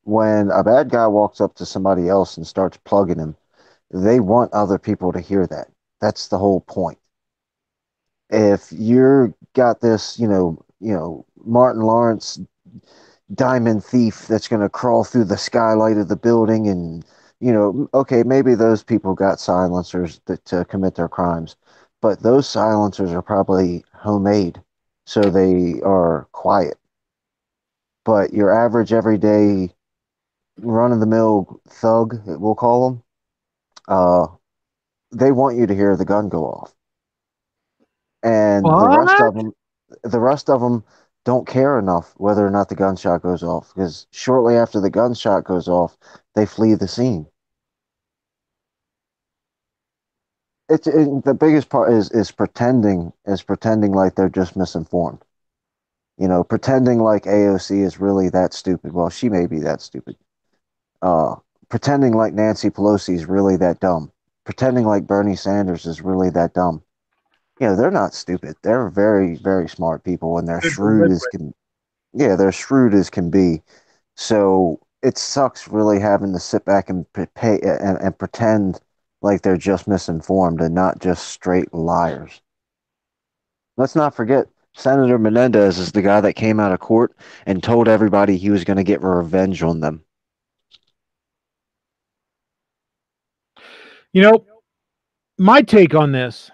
When a bad guy walks up to somebody else and starts plugging him, they want other people to hear that. That's the whole point. If you're got this, Martin Lawrence diamond thief that's going to crawl through the skylight of the building and, okay, maybe those people got silencers to commit their crimes, but those silencers are probably homemade, so they are quiet. But your average, everyday, run-of-the-mill thug, we'll call them, they want you to hear the gun go off. And the rest of them don't care enough whether or not the gunshot goes off, because shortly after the gunshot goes off, they flee the scene. The biggest part is pretending like they're just misinformed. Pretending like AOC is really that stupid. Well, she may be that stupid. Pretending like Nancy Pelosi is really that dumb. Pretending like Bernie Sanders is really that dumb. They're not stupid. They're very, very smart people, and they're shrewd as can. Yeah, they're shrewd as can be. So it sucks really having to sit back and pretend like they're just misinformed and not just straight liars. Let's not forget, Senator Menendez is the guy that came out of court and told everybody he was going to get revenge on them. My take on this,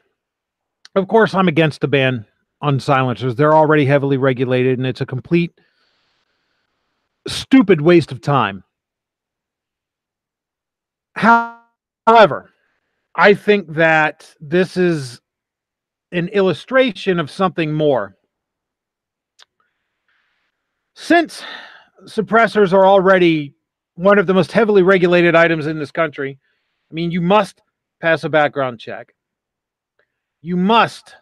of course, I'm against the ban on silencers. They're already heavily regulated, and it's a complete stupid waste of time. However, I think that this is an illustration of something more. Since suppressors are already one of the most heavily regulated items in this country, I mean, you must pass a background check. You must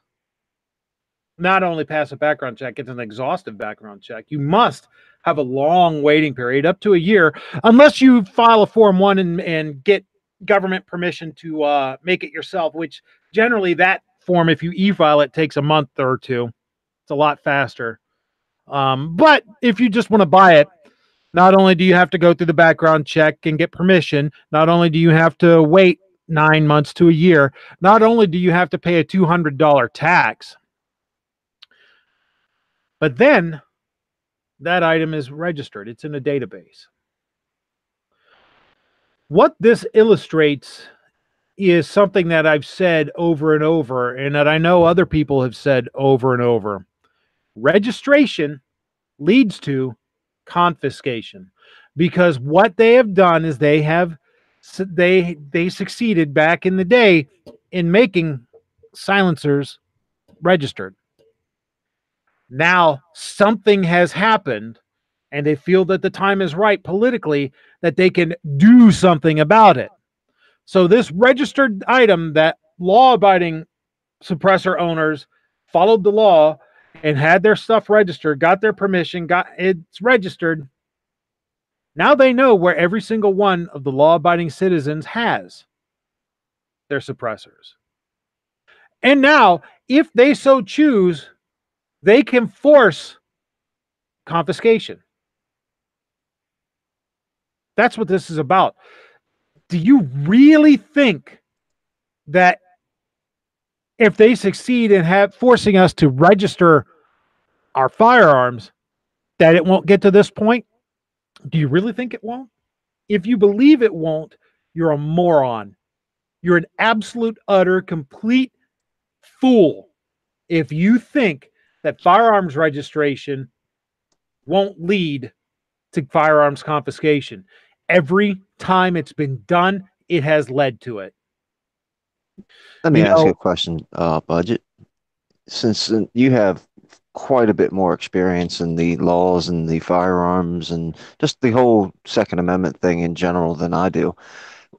not only pass a background check, it's an exhaustive background check. You must have a long waiting period, up to a year, unless you file a Form 1 and get government permission to make it yourself, which generally that form, if you e-file it, takes a month or two. It's a lot faster. But if you just want to buy it, not only do you have to go through the background check and get permission, not only do you have to wait 9 months to a year, not only do you have to pay a $200 tax, but then that item is registered. It's in a database. What this illustrates is something that I've said over and over, and that I know other people have said over and over. Registration leads to confiscation, because what they have done is they succeeded back in the day in making silencers registered. Now something has happened, and they feel that the time is right politically that they can do something about it. So this registered item that law-abiding suppressor owners followed the law and had their stuff registered, got their permission, got it's registered. Now they know where every single one of the law-abiding citizens has their suppressors. And now, if they so choose, they can force confiscation. That's what this is about. Do you really think that if they succeed in forcing us to register our firearms, that it won't get to this point? Do you really think it won't? If you believe it won't, you're a moron. You're an absolute, utter, complete fool if you think that firearms registration won't lead to firearms confiscation. Every time it's been done, it has led to it. Let me ask you a question, Budget. Since you have quite a bit more experience in the laws and the firearms and just the whole Second Amendment thing in general than I do,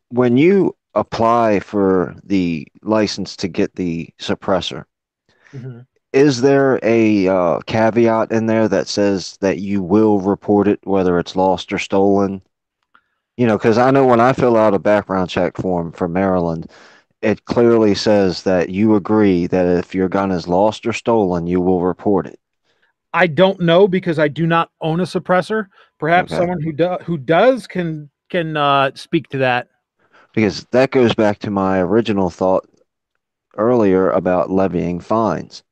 when you apply for the license to get the suppressor, is there a caveat in there that says that you will report it, whether it's lost or stolen? You know, because I know when I fill out a background check form for Maryland, it clearly says that you agree that if your gun is lost or stolen, you will report it. I don't know, because I do not own a suppressor. Perhaps someone who does can speak to that. Because that goes back to my original thought earlier about levying fines.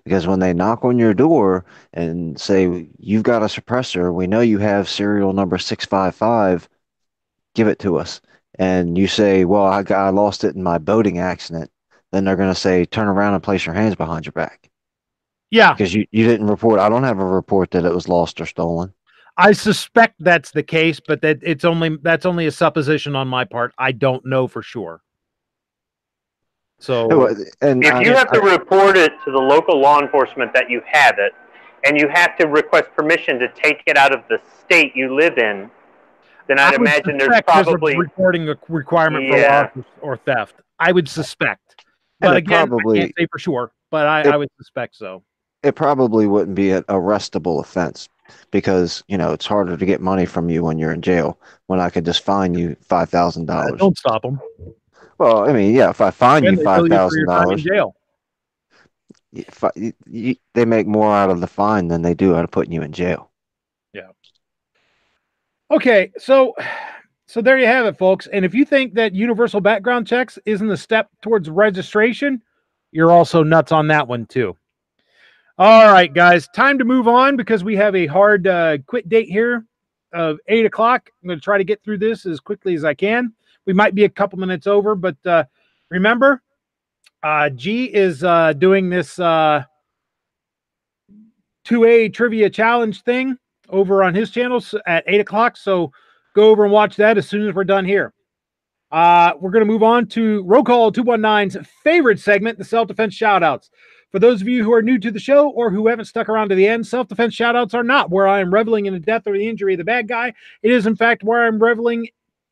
Because when they knock on your door and say, you've got a suppressor, we know you have serial number 655, give it to us. And you say, well, I lost it in my boating accident. Then they're going to say, turn around and place your hands behind your back. Yeah. Because you didn't report. I don't have a report that it was lost or stolen. I suspect that's the case, but that's only a supposition on my part. I don't know for sure. So, and if you have to report it to the local law enforcement that you have it, and you have to request permission to take it out of the state you live in, then I'd imagine there's probably a reporting requirement for loss or theft. I would suspect, but again, I can't say for sure. But I would suspect so. It probably wouldn't be an arrestable offense, because it's harder to get money from you when you're in jail. When I could just fine you $5,000. Don't stop them. Well, I mean, yeah, if I fine you $5,000, jail. They make more out of the fine than they do out of putting you in jail. Yeah. Okay, so there you have it, folks. And if you think that universal background checks isn't a step towards registration, you're also nuts on that one too. All right, guys, time to move on, because we have a hard quit date here of 8 o'clock. I'm going to try to get through this as quickly as I can. We might be a couple minutes over, but remember, G is doing this 2A trivia challenge thing over on his channel at 8 o'clock. So go over and watch that as soon as we're done here. We're going to move on to Roll Call 219's favorite segment, the Self-Defense Shoutouts. For those of you who are new to the show or who haven't stuck around to the end, self-defense shoutouts are not where I am reveling in the death or the injury of the bad guy. It is, in fact, where I'm reveling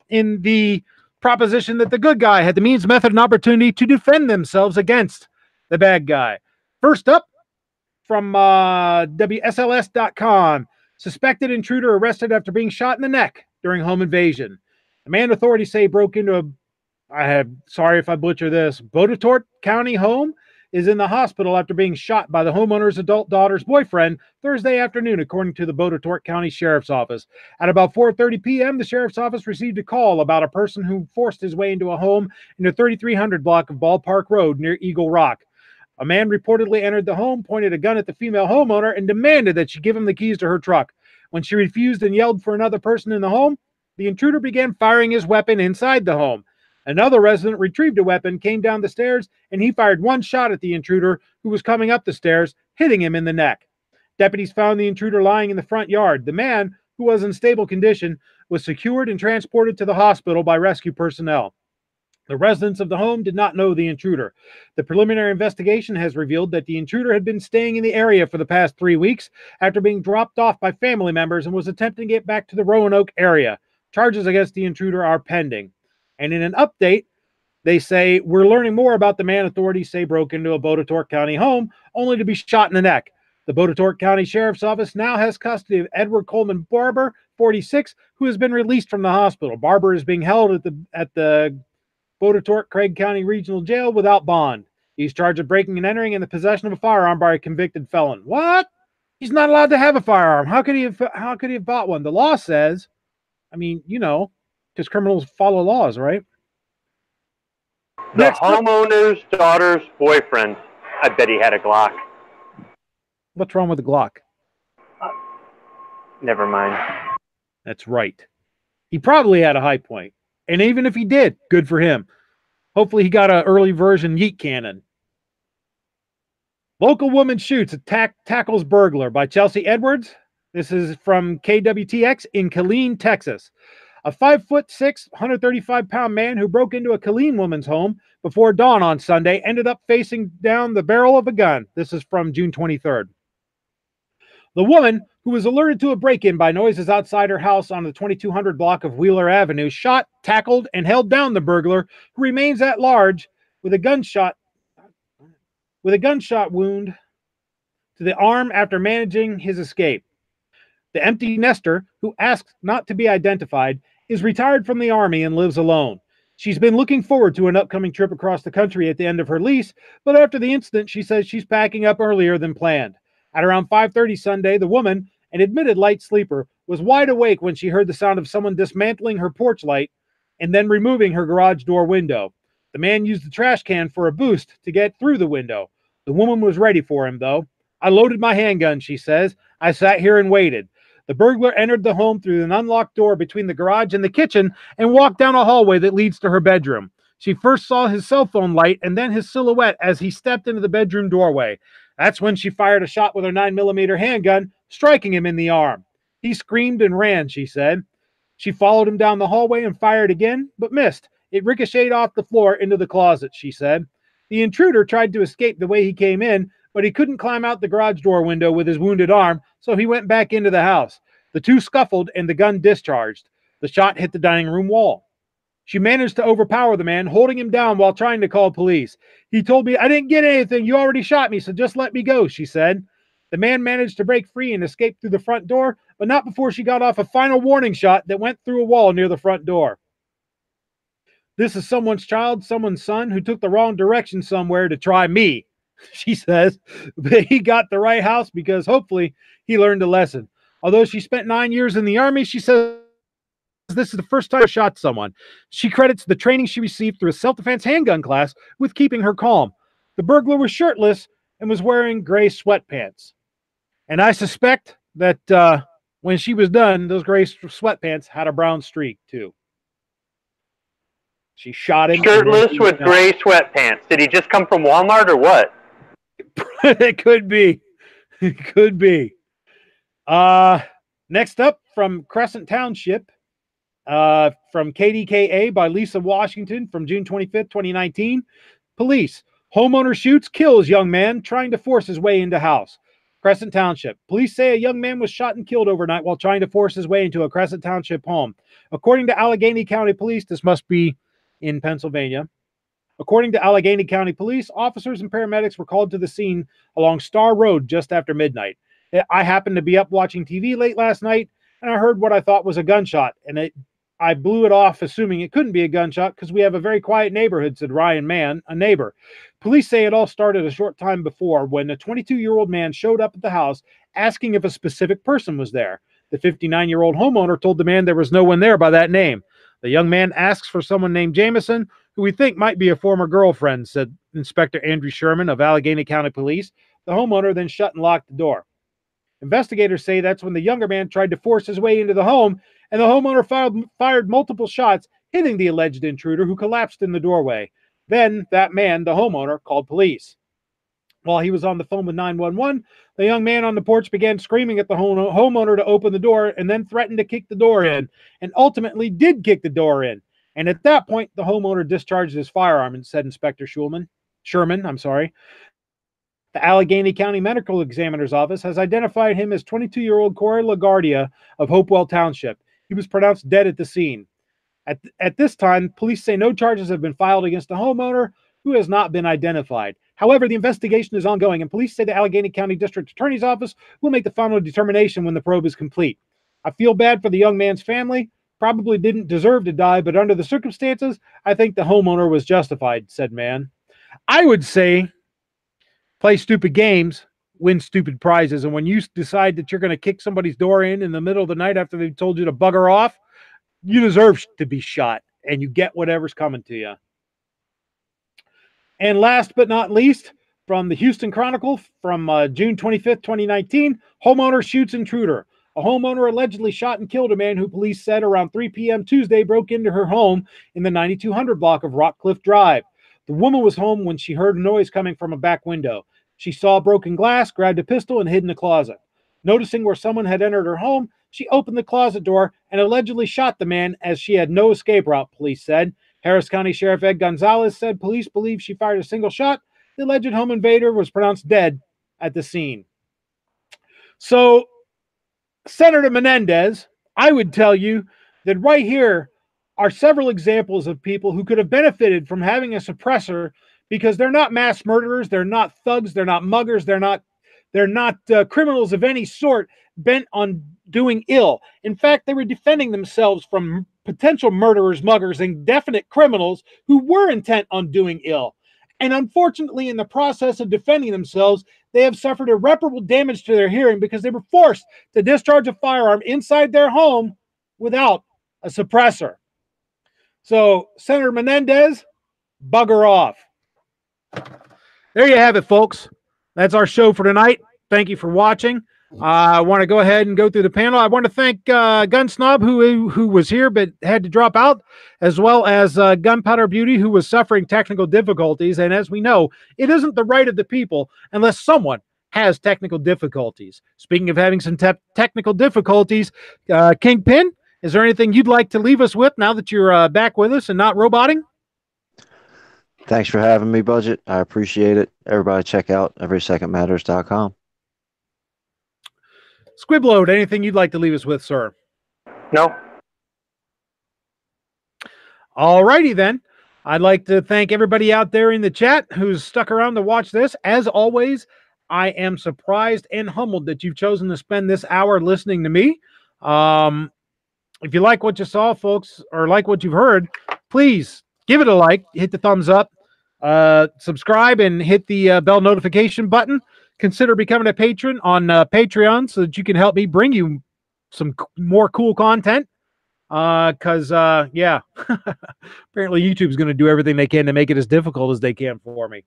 in the proposition that the good guy had the means, method, and opportunity to defend themselves against the bad guy. First up, from WSLS.com. Suspected intruder arrested after being shot in the neck during home invasion. The man authorities say broke into sorry if I butcher this, Botetourt County home is in the hospital after being shot by the homeowner's adult daughter's boyfriend Thursday afternoon, according to the Botetourt County Sheriff's Office. At about 4:30 p.m., the Sheriff's Office received a call about a person who forced his way into a home in the 3300 block of Ballpark Road near Eagle Rock. A man reportedly entered the home, pointed a gun at the female homeowner, and demanded that she give him the keys to her truck. When she refused and yelled for another person in the home, the intruder began firing his weapon inside the home. Another resident retrieved a weapon, came down the stairs, and he fired one shot at the intruder who was coming up the stairs, hitting him in the neck. Deputies found the intruder lying in the front yard. The man, who was in stable condition, was secured and transported to the hospital by rescue personnel. The residents of the home did not know the intruder. The preliminary investigation has revealed that the intruder had been staying in the area for the past 3 weeks after being dropped off by family members and was attempting to get back to the Roanoke area. Charges against the intruder are pending. And in an update, they say, we're learning more about the man authorities say broke into a Botetourt County home, only to be shot in the neck. The Botetourt County Sheriff's Office now has custody of Edward Coleman Barber, 46, who has been released from the hospital. Barber is being held at the Botetourt Craig County Regional Jail without bond. He's charged with breaking and entering and the possession of a firearm by a convicted felon. What? He's not allowed to have a firearm. How could he have bought one? The law says, because criminals follow laws, right? The homeowner's daughter's boyfriend, I bet he had a Glock. What's wrong with the Glock? Never mind. That's right. He probably had a high point. And even if he did, good for him. Hopefully he got an early version yeet cannon. Local woman shoots, tackles burglar by Chelsea Edwards. This is from KWTX in Killeen, Texas. A 5'6", 135-pound man who broke into a Killeen woman's home before dawn on Sunday ended up facing down the barrel of a gun. This is from June 23rd. The woman, who was alerted to a break-in by noises outside her house on the 2200 block of Wheeler Avenue, shot, tackled, and held down the burglar, who remains at large with a gunshot wound to the arm after managing his escape. The empty nester, who asked not to be identified, is retired from the Army and lives alone. She's been looking forward to an upcoming trip across the country at the end of her lease, but after the incident, she says she's packing up earlier than planned. At around 5:30 Sunday, the woman, an admitted light sleeper, was wide awake when she heard the sound of someone dismantling her porch light and then removing her garage door window. The man used the trash can for a boost to get through the window. The woman was ready for him, though. I loaded my handgun, she says. I sat here and waited. The burglar entered the home through an unlocked door between the garage and the kitchen and walked down a hallway that leads to her bedroom. She first saw his cell phone light and then his silhouette as he stepped into the bedroom doorway. That's when she fired a shot with her 9mm handgun, striking him in the arm. He screamed and ran, she said. She followed him down the hallway and fired again, but missed. It ricocheted off the floor into the closet, she said. The intruder tried to escape the way he came in, but he couldn't climb out the garage door window with his wounded arm, so he went back into the house. The two scuffled and the gun discharged. The shot hit the dining room wall. She managed to overpower the man, holding him down while trying to call police. He told me, I didn't get anything. You already shot me, so just let me go, she said. The man managed to break free and escape through the front door, but not before she got off a final warning shot that went through a wall near the front door. This is someone's child, someone's son who took the wrong direction somewhere to try me, she says. But he got the right house because hopefully he learned a lesson. Although she spent 9 years in the Army, she says this is the first time she shot someone. She credits the training she received through a self-defense handgun class with keeping her calm. The burglar was shirtless and was wearing gray sweatpants. And I suspect that when she was done, those gray sweatpants had a brown streak too. She shot him. Shirtless with gray sweatpants. Did he just come from Walmart or what? It could be. It could be. Next up from Crescent Township, from KDKA by Lisa Washington from June 25th, 2019. Police. Homeowner shoots, kills young man trying to force his way into house. Crescent Township. Police say a young man was shot and killed overnight while trying to force his way into a Crescent Township home. According to Allegheny County Police, this must be in Pennsylvania. According to Allegheny County Police, officers and paramedics were called to the scene along Star Road just after midnight. I happened to be up watching TV late last night, and I heard what I thought was a gunshot, and I blew it off assuming it couldn't be a gunshot because we have a very quiet neighborhood, said Ryan Mann, a neighbor. Police say it all started a short time before when a 22-year-old man showed up at the house asking if a specific person was there. The 59-year-old homeowner told the man there was no one there by that name. The young man asks for someone named Jameson, who we think might be a former girlfriend, said Inspector Andrew Sherman of Allegheny County Police. The homeowner then shut and locked the door. Investigators say that's when the younger man tried to force his way into the home, and the homeowner fired multiple shots, hitting the alleged intruder, who collapsed in the doorway. Then that man, the homeowner, called police. While he was on the phone with 911, the young man on the porch began screaming at the homeowner to open the door and then threatened to kick the door in, and ultimately did kick the door in. And at that point, the homeowner discharged his firearm, said Inspector Sherman. The Allegheny County Medical Examiner's Office has identified him as 22-year-old Corey LaGuardia of Hopewell Township. He was pronounced dead at the scene. At this time, police say no charges have been filed against the homeowner, who has not been identified. However, the investigation is ongoing, and police say the Allegheny County District Attorney's Office will make the final determination when the probe is complete. I feel bad for the young man's family. Probably didn't deserve to die, but under the circumstances, I think the homeowner was justified, said Mann. I would say play stupid games, win stupid prizes. And when you decide that you're going to kick somebody's door in the middle of the night after they've told you to bugger off, you deserve to be shot, and you get whatever's coming to you. And last but not least, from the Houston Chronicle from June 25th, 2019, homeowner shoots intruder. A homeowner allegedly shot and killed a man who police said around 3 p.m. Tuesday broke into her home in the 9200 block of Rockcliffe Drive. The woman was home when she heard a noise coming from a back window. She saw broken glass, grabbed a pistol, and hid in a closet. Noticing where someone had entered her home, she opened the closet door and allegedly shot the man, as she had no escape route, police said. Harris County Sheriff Ed Gonzalez said police believe she fired a single shot. The alleged home invader was pronounced dead at the scene. So, Senator Menendez, I would tell you that right here are several examples of people who could have benefited from having a suppressor, because they're not mass murderers, they're not thugs, they're not muggers, they're not criminals of any sort bent on doing ill. In fact, they were defending themselves from potential murderers, muggers, and definite criminals who were intent on doing ill. And unfortunately, in the process of defending themselves, they have suffered irreparable damage to their hearing because they were forced to discharge a firearm inside their home without a suppressor. So, Senator Menendez, bugger off. There you have it, folks. That's our show for tonight. Thank you for watching. I want to go ahead and go through the panel. I want to thank Gun Snob, who was here but had to drop out, as well as Gunpowder Beauty, who was suffering technical difficulties. And as we know, it isn't the right of the people unless someone has technical difficulties. Speaking of having some technical difficulties, Kingpin, is there anything you'd like to leave us with now that you're back with us and not roboting? Thanks for having me, Budget. I appreciate it. Everybody check out everysecondmatters.com. Squibload, anything you'd like to leave us with, sir? No. All righty then. I'd like to thank everybody out there in the chat who's stuck around to watch this. As always, I am surprised and humbled that you've chosen to spend this hour listening to me. If you like what you saw, folks, or like what you've heard, please give it a like, hit the thumbs up, subscribe, and hit the bell notification button. Consider becoming a patron on Patreon so that you can help me bring you some more cool content. Because, yeah, apparently YouTube's going to do everything they can to make it as difficult as they can for me.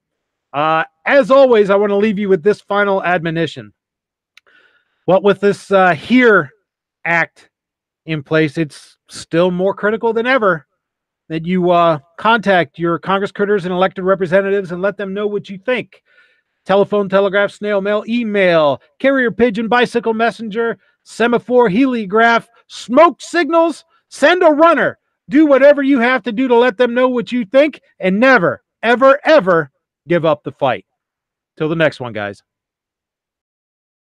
As always, I want to leave you with this final admonition. What with this HERE Act in place, it's still more critical than ever that you contact your Congress critters and elected representatives and let them know what you think. Telephone, telegraph, snail mail, email, carrier pigeon, bicycle messenger, semaphore, heliograph, smoke signals, send a runner. Do whatever you have to do to let them know what you think, and never, ever, ever give up the fight. Till the next one, guys.